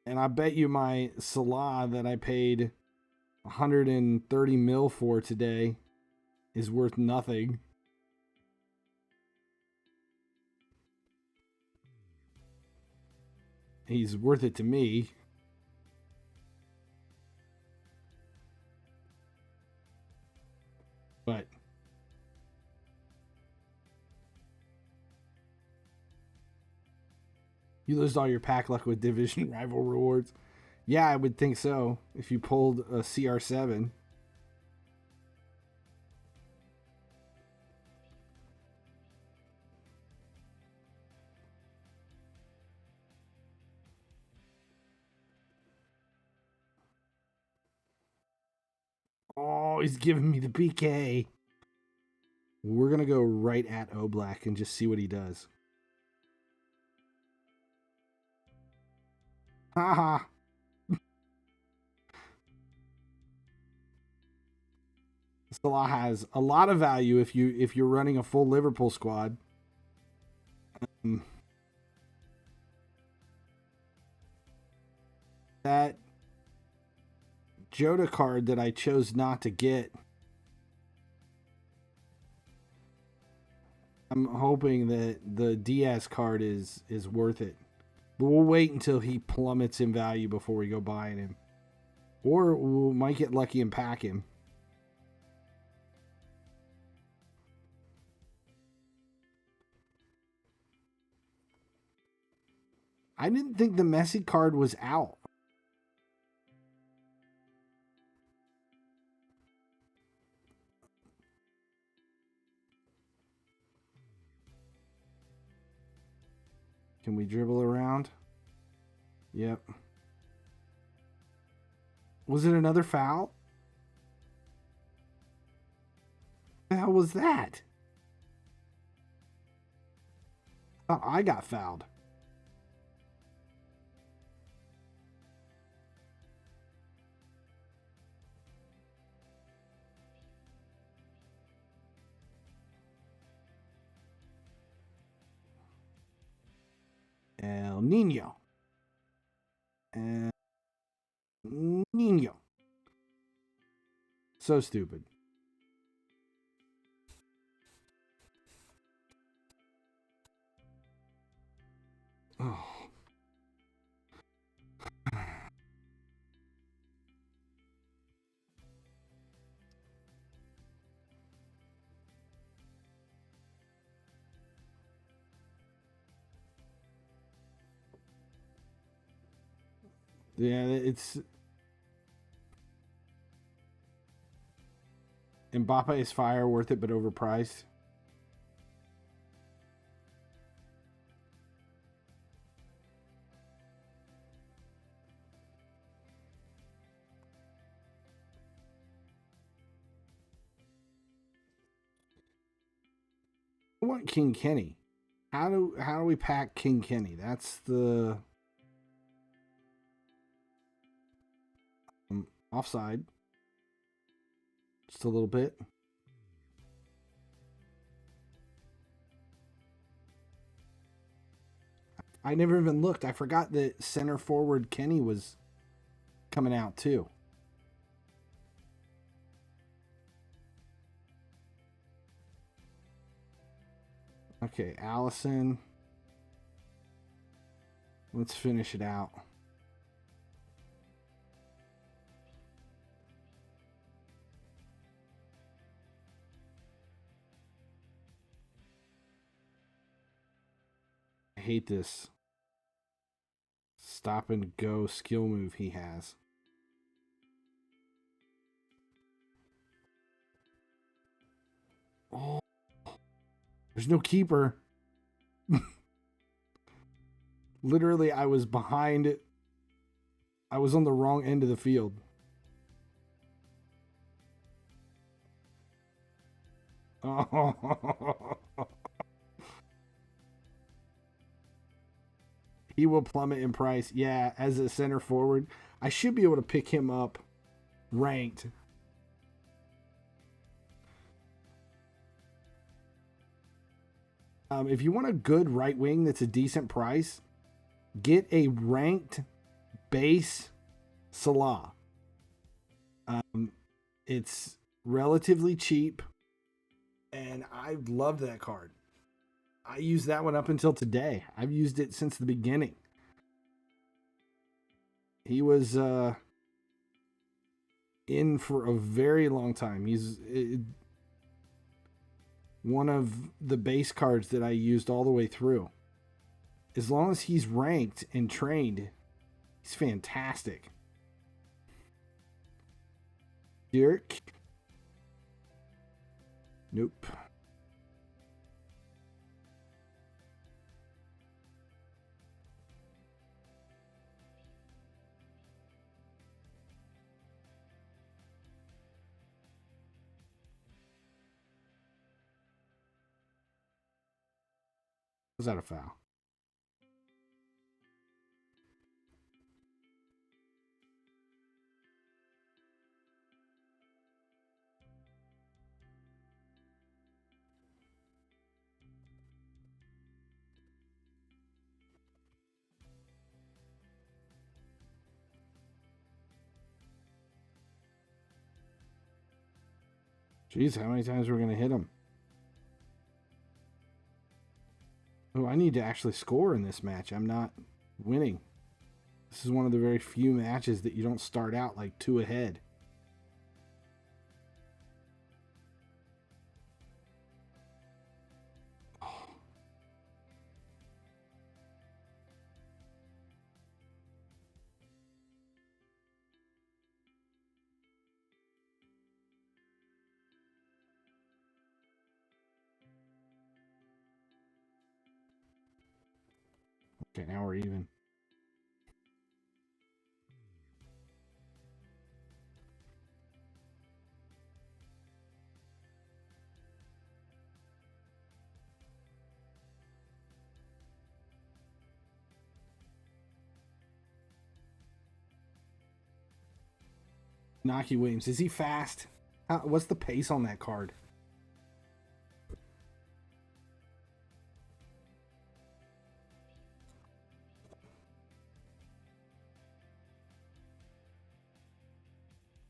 And I bet you my Salah that I paid 130 mil for today is worth nothing. He's worth it to me. But you lose all your pack luck with division rival rewards. Yeah, I would think so. If you pulled a CR7. Oh, he's giving me the PK. We're going to go right at Oblak and just see what he does. Haha. Salah has a lot of value if you're running a full Liverpool squad. That Jota card that I chose not to get, I'm hoping that the Diaz card is worth it. But we'll wait until he plummets in value before we go buying him. Or we might get lucky and pack him. I didn't think the Messi card was out. Can we dribble around? Yep. Was it another foul? What the hell was that? Oh, I got fouled. El Nino. El Nino. So stupid. Oh. Yeah, it's Mbappe is fire, worth it, but overpriced. I want King Kenny. How do we pack King Kenny? That's the offside. Just a little bit. I never even looked. I forgot that center forward Kenny was coming out too. Okay, Allison. Let's finish it out. hate this stop and go skill move he has. Oh, there's no keeper. Literally, I was behind. I was on the wrong end of the field. Oh. He will plummet in price. Yeah, as a center forward, I should be able to pick him up ranked. If you want a good right wing that's a decent price, get a ranked base Salah. It's relatively cheap, and I loved that card. I used that one up until today. I've used it since the beginning. He was in for a very long time. He's one of the base cards that I used all the way through. As long as he's ranked and trained, he's fantastic. Dirk. Nope. Was that a foul? Jeez, how many times we're going to hit him? Oh, I need to actually score in this match. I'm not winning. This is one of the very few matches that you don't start out like 2 ahead. Oh. Okay, now we're even. Naki Williams, is he fast? What's the pace on that card?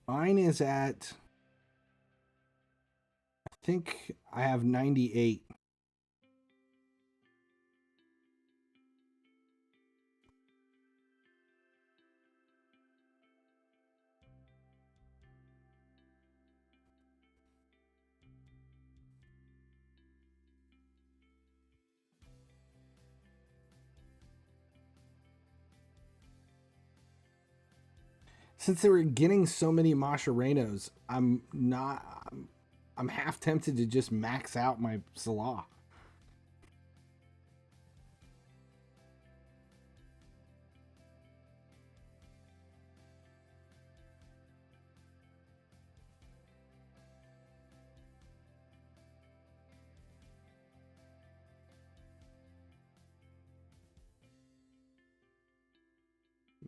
Mine is at, I think I have 98. Since they were getting so many Mascherenos, I'm half tempted to just max out my Salah.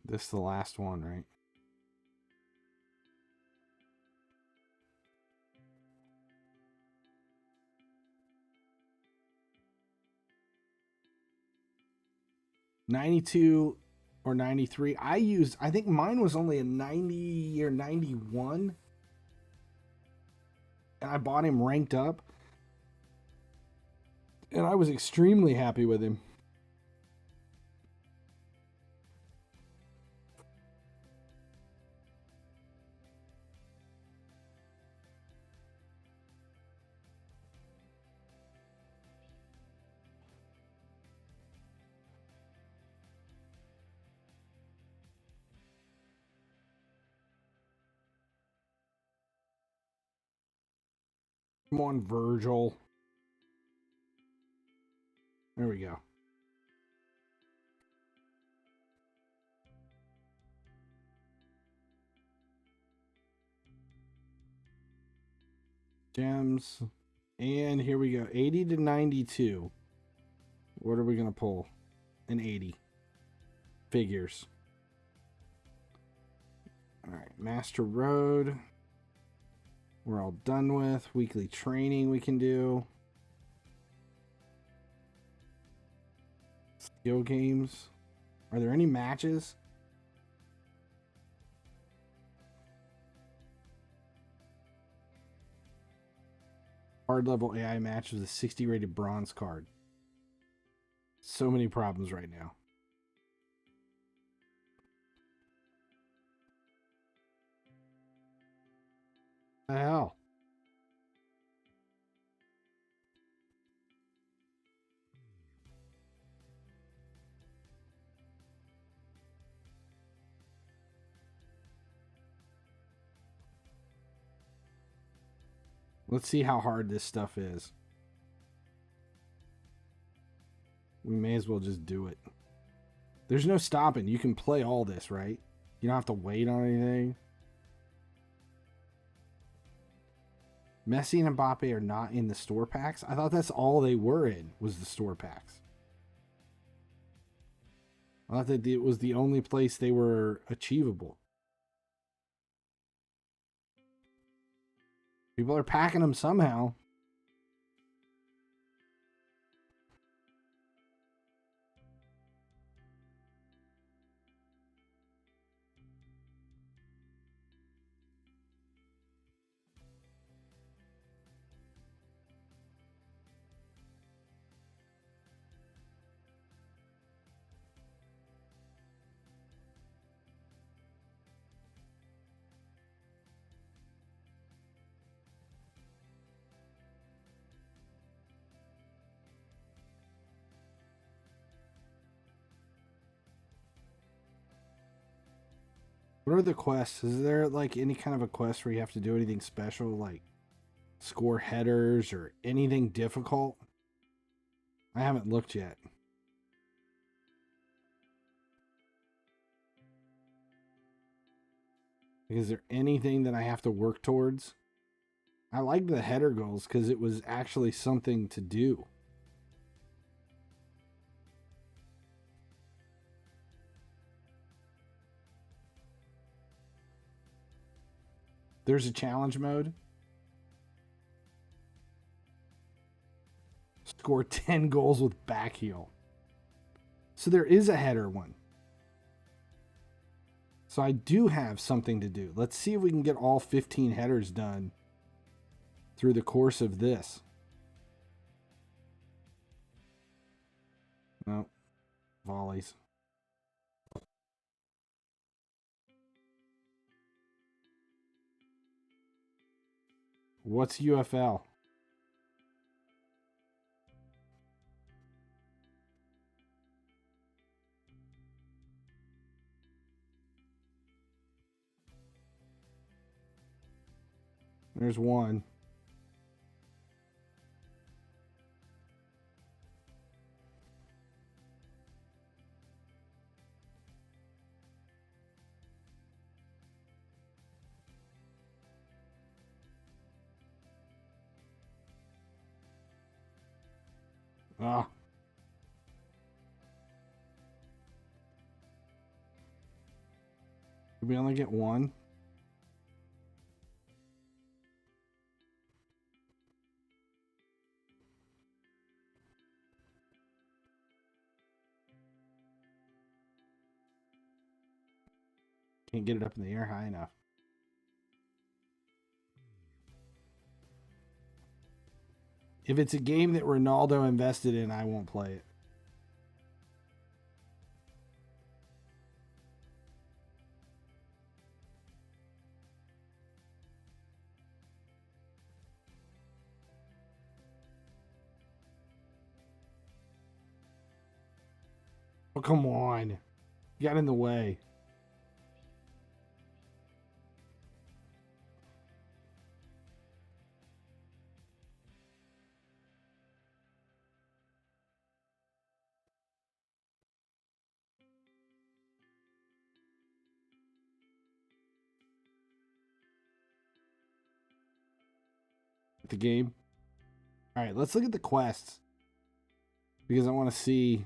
This is the last one, right? $92 or 93. I think mine was only a 90 or 91. And I bought him ranked up. And I was extremely happy with him. Come on, Virgil. There we go. Gems. And here we go. 80 to 92. What are we going to pull? An 80. Figures. Alright, Master Road. We're all done with. Weekly training we can do. Skill games. Are there any matches? Hard level AI match with a 60 rated bronze card. So many problems right now. What the hell? Let's see how hard this stuff is. We may as well just do it. There's no stopping. You can play all this, right? You don't have to wait on anything. Messi and Mbappe are not in the store packs. I thought that's all they were in, was the store packs. I thought that it was the only place they were achievable. People are packing them somehow. What are the quests? Is there like any kind of a quest where you have to do anything special, like score headers or anything difficult? I haven't looked yet. Is there anything that I have to work towards? I liked the header goals because it was actually something to do. There's a challenge mode. Score 10 goals with back heel. So there is a header one. So I do have something to do. Let's see if we can get all 15 headers done through the course of this. No. Volleys. What's UFL? There's one. Ah. Did we only get one? Can't get it up in the air high enough. If it's a game that Ronaldo invested in, I won't play it. Oh, come on. You got in the way. the game. All right, let's look at the quests because I want to see.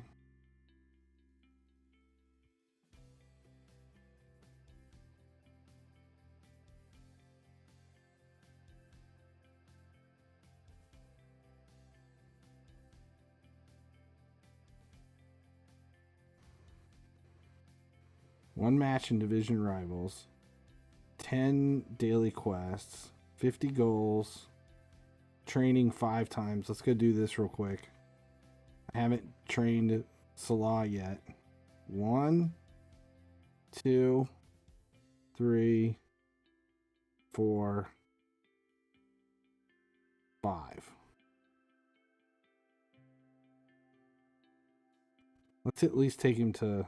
One match in Division Rivals, 10 daily quests, 50 goals, training 5 times. Let's go do this real quick. I haven't trained Salah yet. 1, 2, 3, 4, 5. Let's at least take him to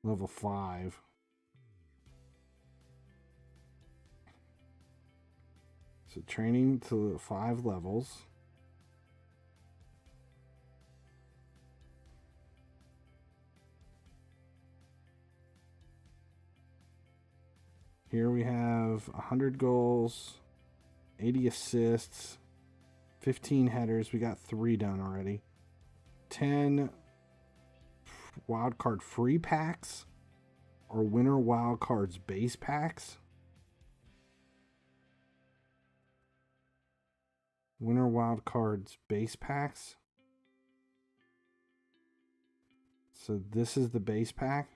level 5. So training to 5 levels. Here we have 100 goals, 80 assists, 15 headers. We got 3 done already. 10 wildcard free packs or Winter Wildcards base packs. Winter Wildcards base packs. So this is the base pack.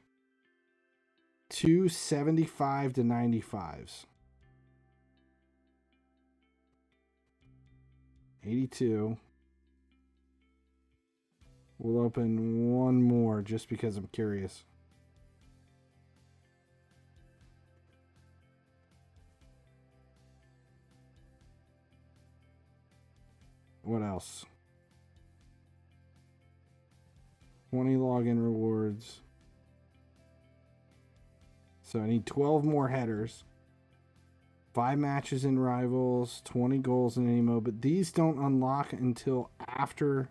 2 75 to 95s. 82. We'll open one more just because I'm curious. What else? 20 login rewards. So I need 12 more headers. 5 matches in Rivals, 20 goals in any mode. But these don't unlock until after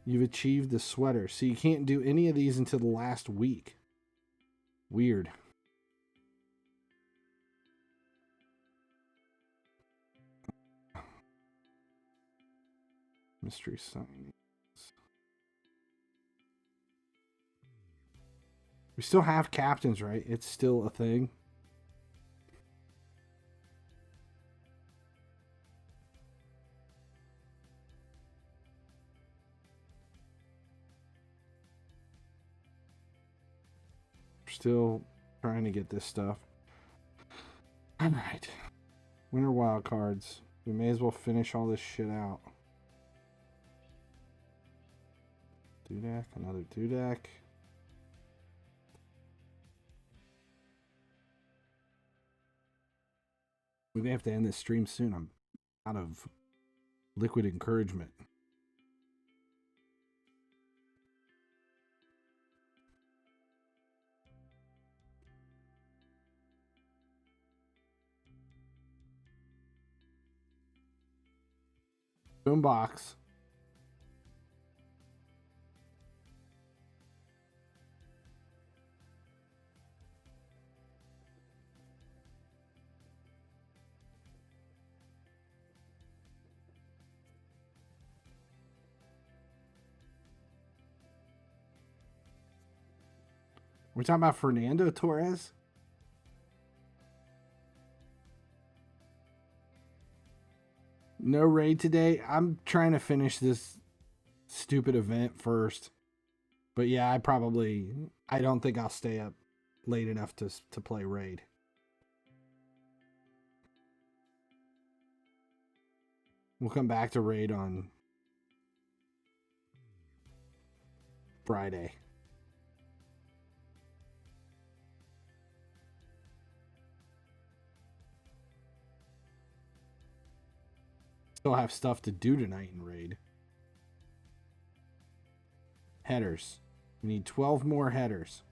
you've achieved the sweater. So you can't do any of these until the last week. Weird. Mystery signings. We still have captains, right? It's still a thing. We're still trying to get this stuff. All right. Winter Wildcards. We may as well finish all this shit out. Dudek, another Dudek. We may have to end this stream soon. I'm out of liquid encouragement. Boombox. We're talking about Fernando Torres. No raid today. I'm trying to finish this stupid event first. But yeah, I don't think I'll stay up late enough to play raid. We'll come back to raid on Friday. Still have stuff to do tonight in raid. Headers. We need 12 more headers.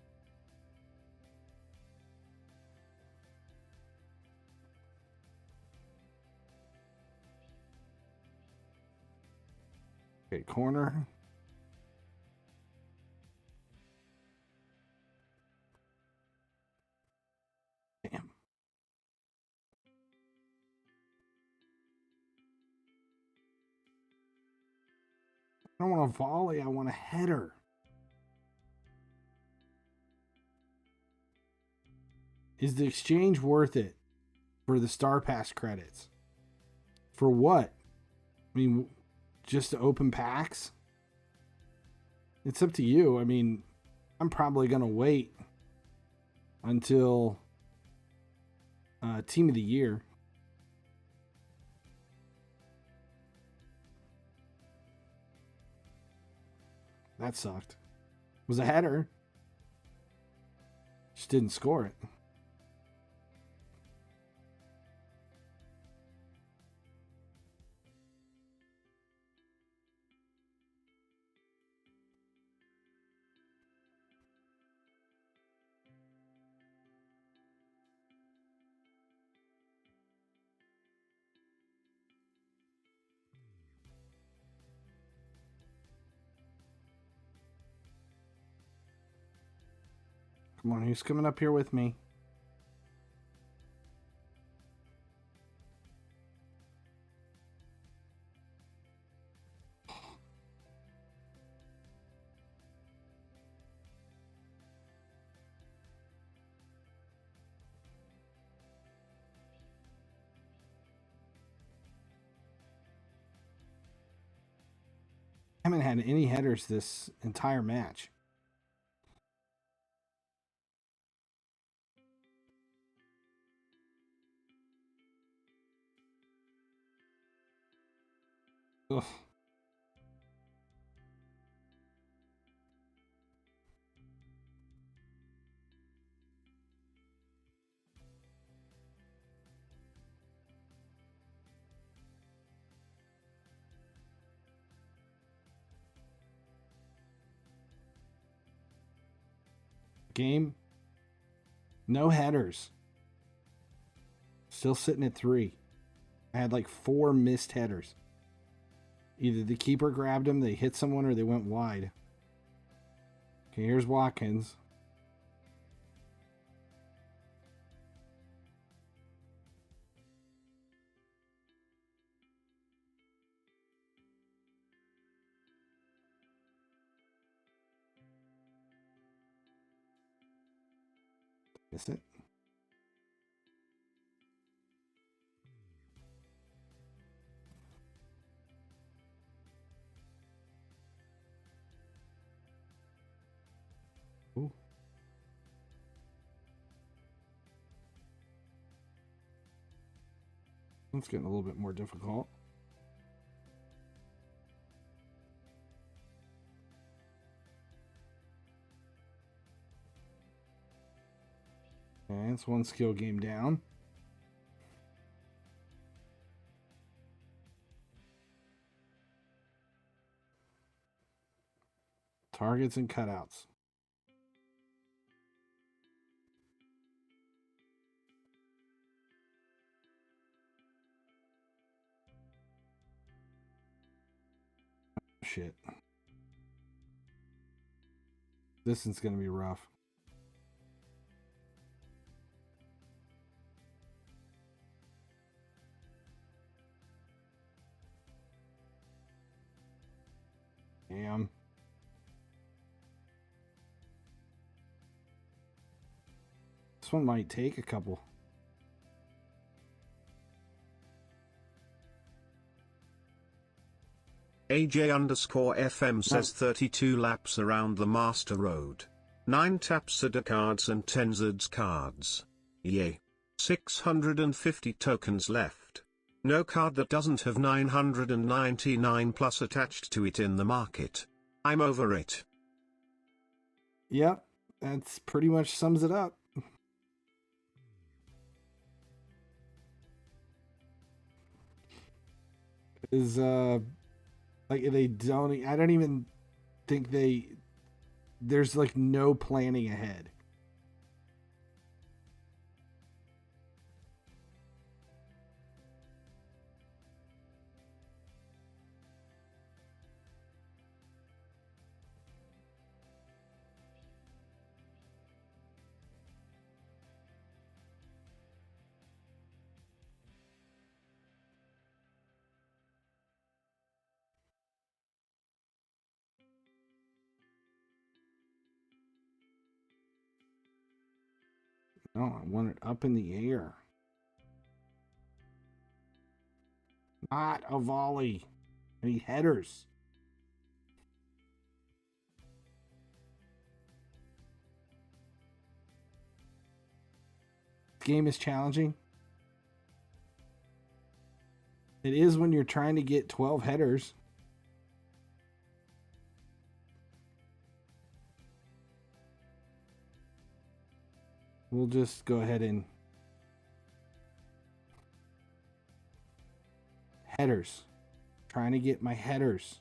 Okay, corner. Damn. don't want a volley, I want a header. Is the exchange worth it for the Star Pass credits? For what? I mean, just to open packs? It's up to you. I mean, I'm probably going to wait until Team of the Year. That sucked. It was a header. Just didn't score it. Come on, who's coming up here with me? I haven't had any headers this entire match. Ugh. Game. No headers. Still sitting at 3. I had like 4 missed headers. Either the keeper grabbed them, they hit someone, or they went wide. Okay, here's Watkins. Miss it. Ooh. It's getting a little bit more difficult. Okay, it's one skill game down. Targets and cutouts. Shit. This is going to be rough. Damn. This one might take a couple. AJ_FM says 32 laps around the Master Road. 9 taps of cards and 10 Zeds cards. Yay. 650 tokens left. No card that doesn't have 999 plus attached to it in the market. I'm over it. Yep, that's pretty much sums it up. Is like they don't, I don't even think there's like no planning ahead. No, I want it up in the air. Not a volley. I need headers. This game is challenging. It is when you're trying to get 12 headers. We'll just go ahead and headers. Trying to get my headers.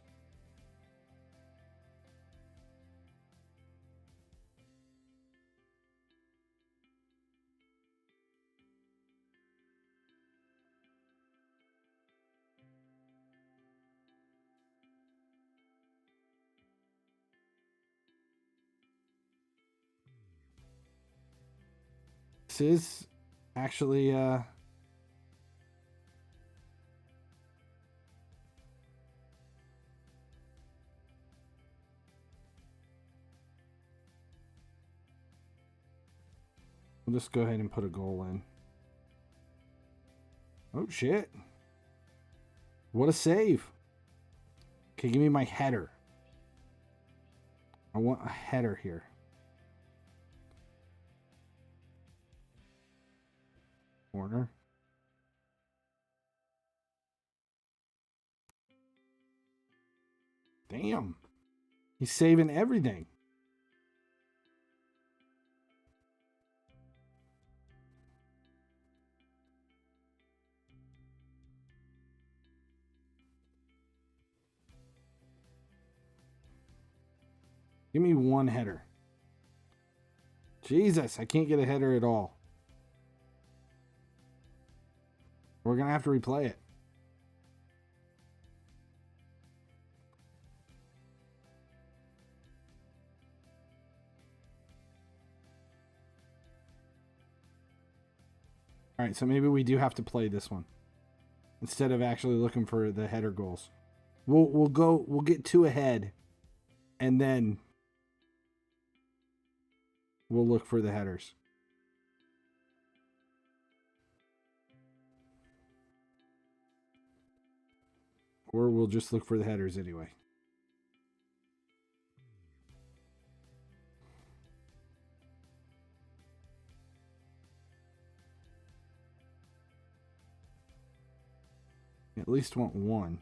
This is actually we'll just go ahead and put a goal in. Oh shit. What a save. Okay, give me my header. I want a header here. Corner. Damn. He's saving everything. Give me one header. Jesus, I can't get a header at all. We're going to have to replay it. All right, so maybe we do have to play this one instead of actually looking for the header goals. We'll get 2 ahead and then we'll look for the headers. Or we'll just look for the headers anyway. At least want one.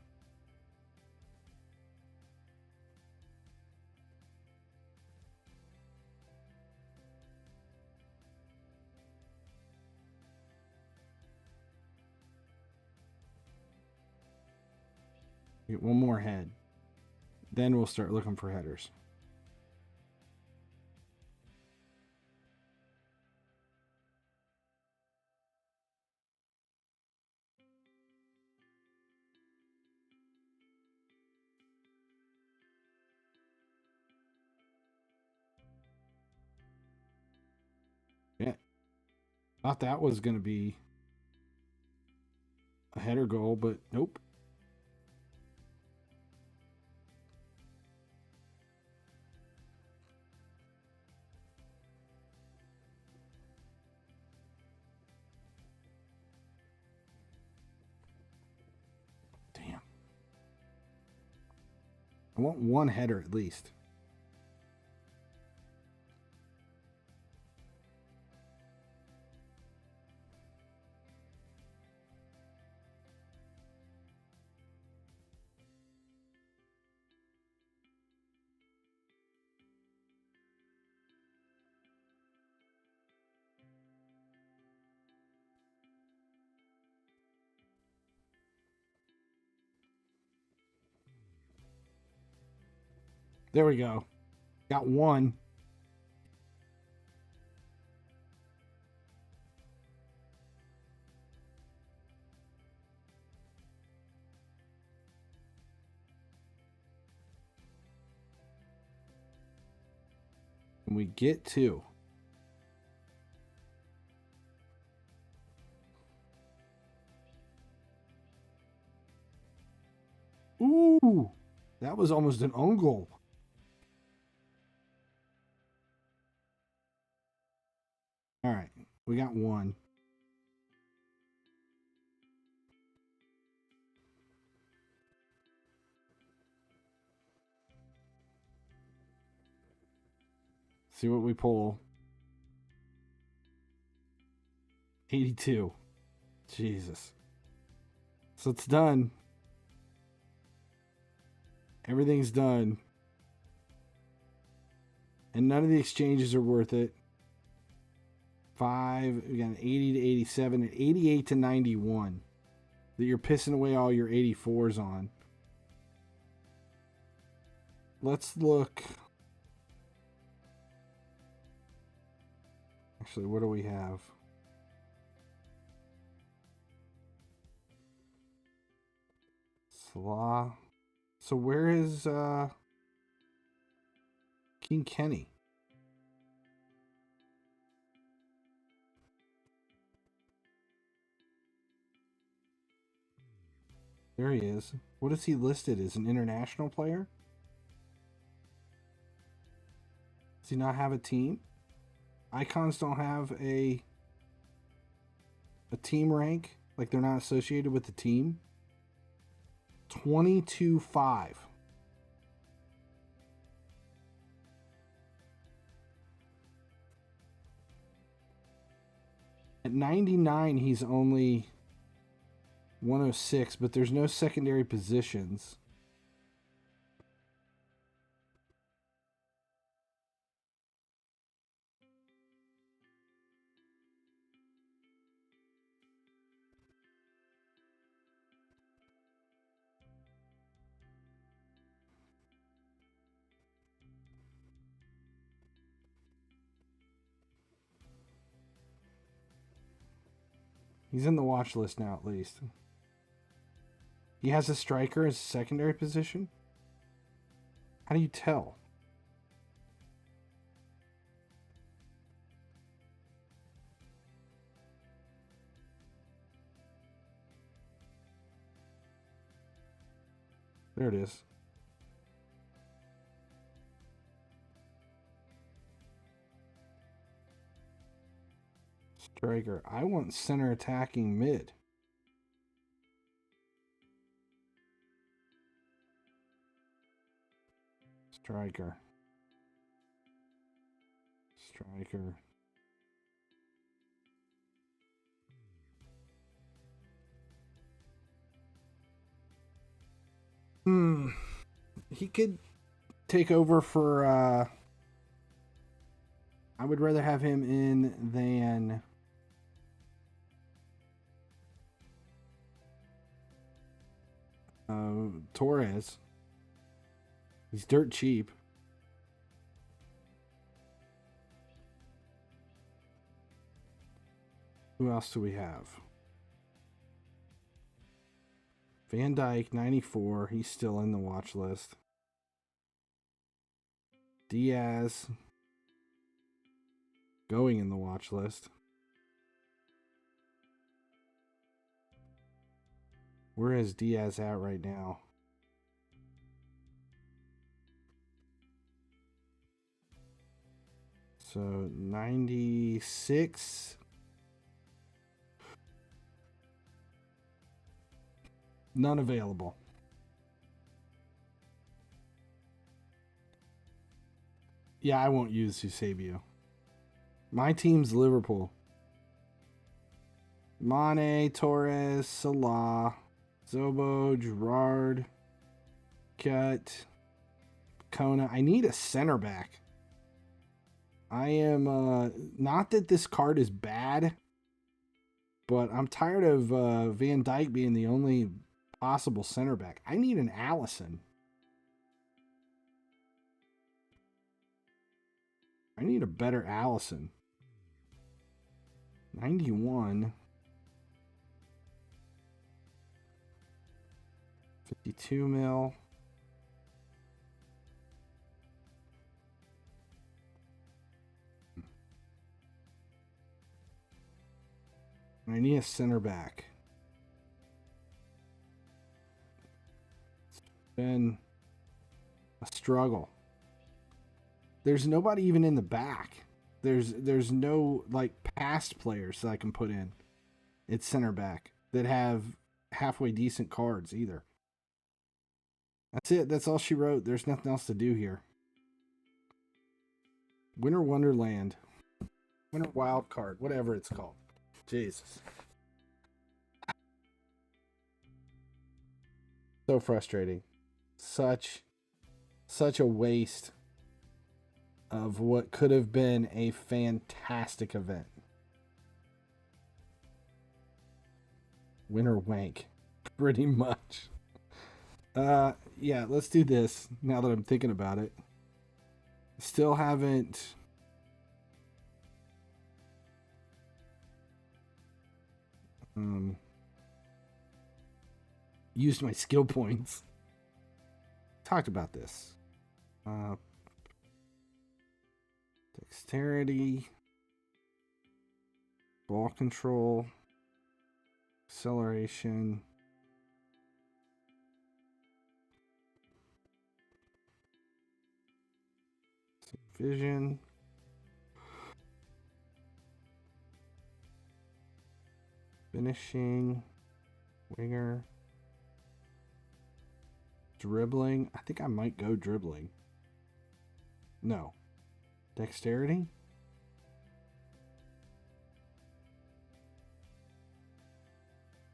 Get one more head. Then we'll start looking for headers. Yeah. Thought that was going to be a header goal, but nope. Damn. I want one header at least. There we go. Got one. And we get 2. Ooh, that was almost an own goal. All right. We got one. See what we pull. 82. Jesus. So it's done. Everything's done. And none of the exchanges are worth it. 5, we got an 80 to 87, and 88 to 91. That you're pissing away all your 84s on. Let's look. Actually, what do we have? Slaw. So where is King Kenny? There he is. What is he listed as? An international player? Does he not have a team? Icons don't have a team rank? Like they're not associated with the team? 22-5. At 99, he's only 106, but there's no secondary positions. He's in the watch list now, at least. He has a striker as a secondary position? How do you tell? There it is. Striker. I want center attacking mid. Striker. Striker. He could take over for I would rather have him in than Torres. He's dirt cheap. Who else do we have? Van Dijk, 94. He's still in the watch list. Diaz. Going in the watch list. Where is Diaz at right now? So 96. None available. Yeah, I won't use Eusebio. My team's Liverpool. Mane, Torres, Salah, Zobo, Gerrard, Cut, Kona. I need a center back. I am, not that this card is bad, but I'm tired of Van Dijk being the only possible center back. I need an Allison. I need a better Allison. 91. 52 mil. I need a center back. It's been a struggle. There's nobody even in the back. There's no like past players that I can put in. It's center back that have halfway decent cards either. That's it. That's all she wrote. There's nothing else to do here. Winter Wonderland. Winter Wildcard. Whatever it's called. Jesus. So frustrating. Such a waste of what could have been a fantastic event. Winter wank. Pretty much. Yeah, let's do this now that I'm thinking about it. Still haven't used my skill points. Talked about this. Dexterity, ball control, acceleration, vision, finishing, winger, dribbling. I think I might go dribbling. No. Dexterity?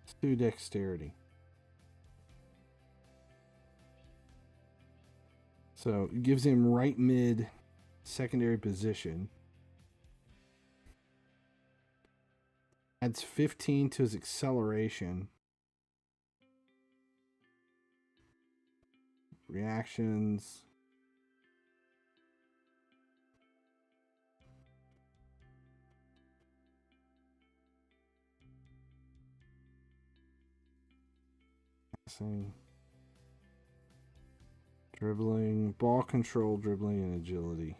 Let's do dexterity. So it gives him right mid secondary position. Adds 15 to his acceleration. Reactions. Passing. Dribbling, ball control, dribbling, and agility.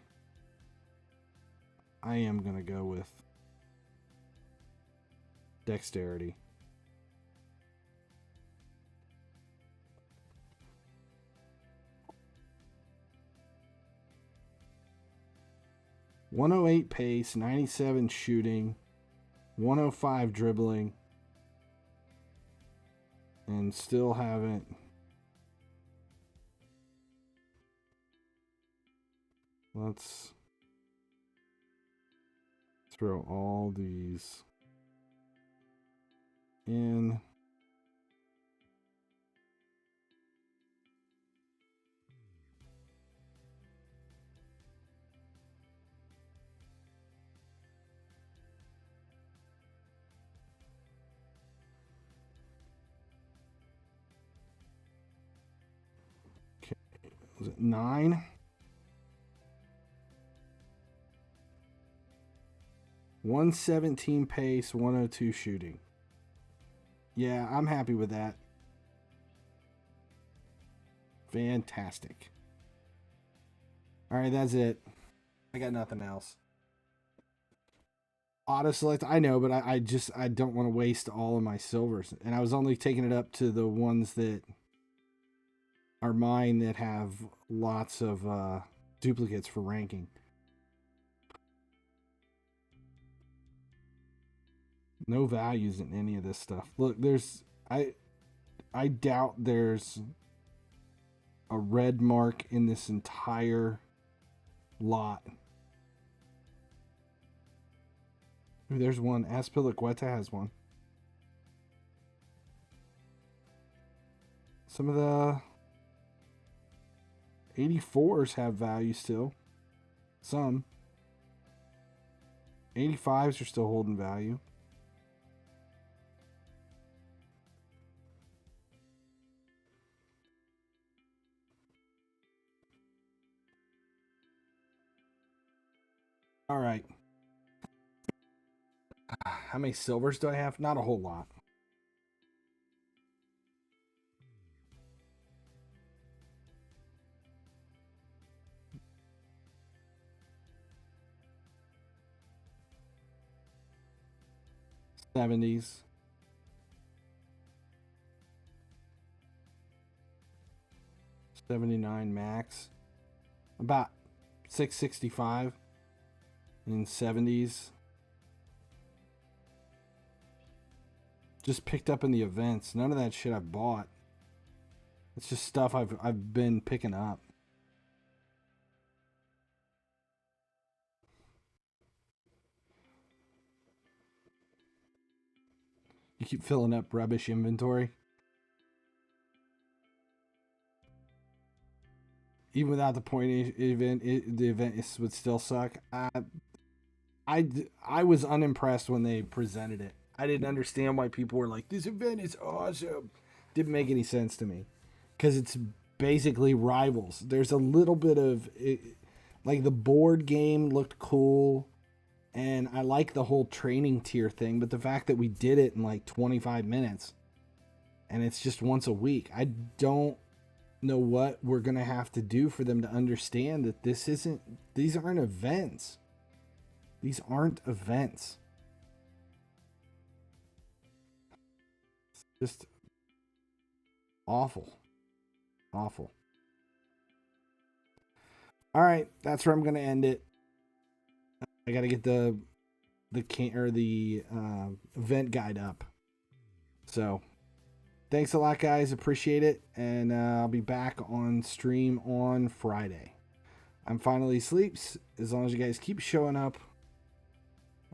I am going to go with dexterity. .108 pace, 97 shooting, 105 dribbling, and still haven't. Let's throw all these in. Okay, was it 9? 117 pace, 102 shooting. Yeah, I'm happy with that. Fantastic. All right, that's it. I got nothing else. Auto select, I know, but I don't want to waste all of my silvers. And I was only taking it up to the ones that are mine that have lots of duplicates for ranking. No values in any of this stuff. Look, I doubt there's a red mark in this entire lot. Ooh, there's one. Aspilicueta has one. Some of the 84s have value still. Some. 85s are still holding value. All right. How many silvers do I have? Not a whole lot. '70s. '79 max. About 665. in 70s. Just picked up in the events. None of that shit I've bought. It's just stuff I've been picking up. You keep filling up rubbish inventory. Even without the point event, the event would still suck. I was unimpressed when they presented it. I didn't understand why people were like, this event is awesome. Didn't make any sense to me. Because it's basically rivals. There's a little bit of... like, the board game looked cool. And I like the whole training tier thing. But the fact that we did it in like 25 minutes. And it's just once a week. I don't know what we're going to have to do for them to understand that this isn't... These aren't events. These aren't events. It's just awful. Awful. All right, that's where I'm going to end it. I got to get the event guide up. So, thanks a lot, guys. Appreciate it, and I'll be back on stream on Friday. I'm FinallyHeSleeps. As long as you guys keep showing up,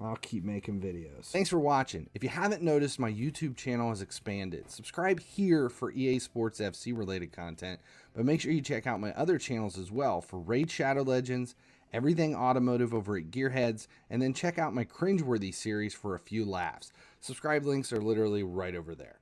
I'll keep making videos. Thanks for watching. If you haven't noticed, my YouTube channel has expanded. Subscribe here for EA Sports FC related content, but make sure you check out my other channels as well for Raid Shadow Legends, everything automotive over at Gearheads, and then check out my cringeworthy series for a few laughs. Subscribe links are literally right over there.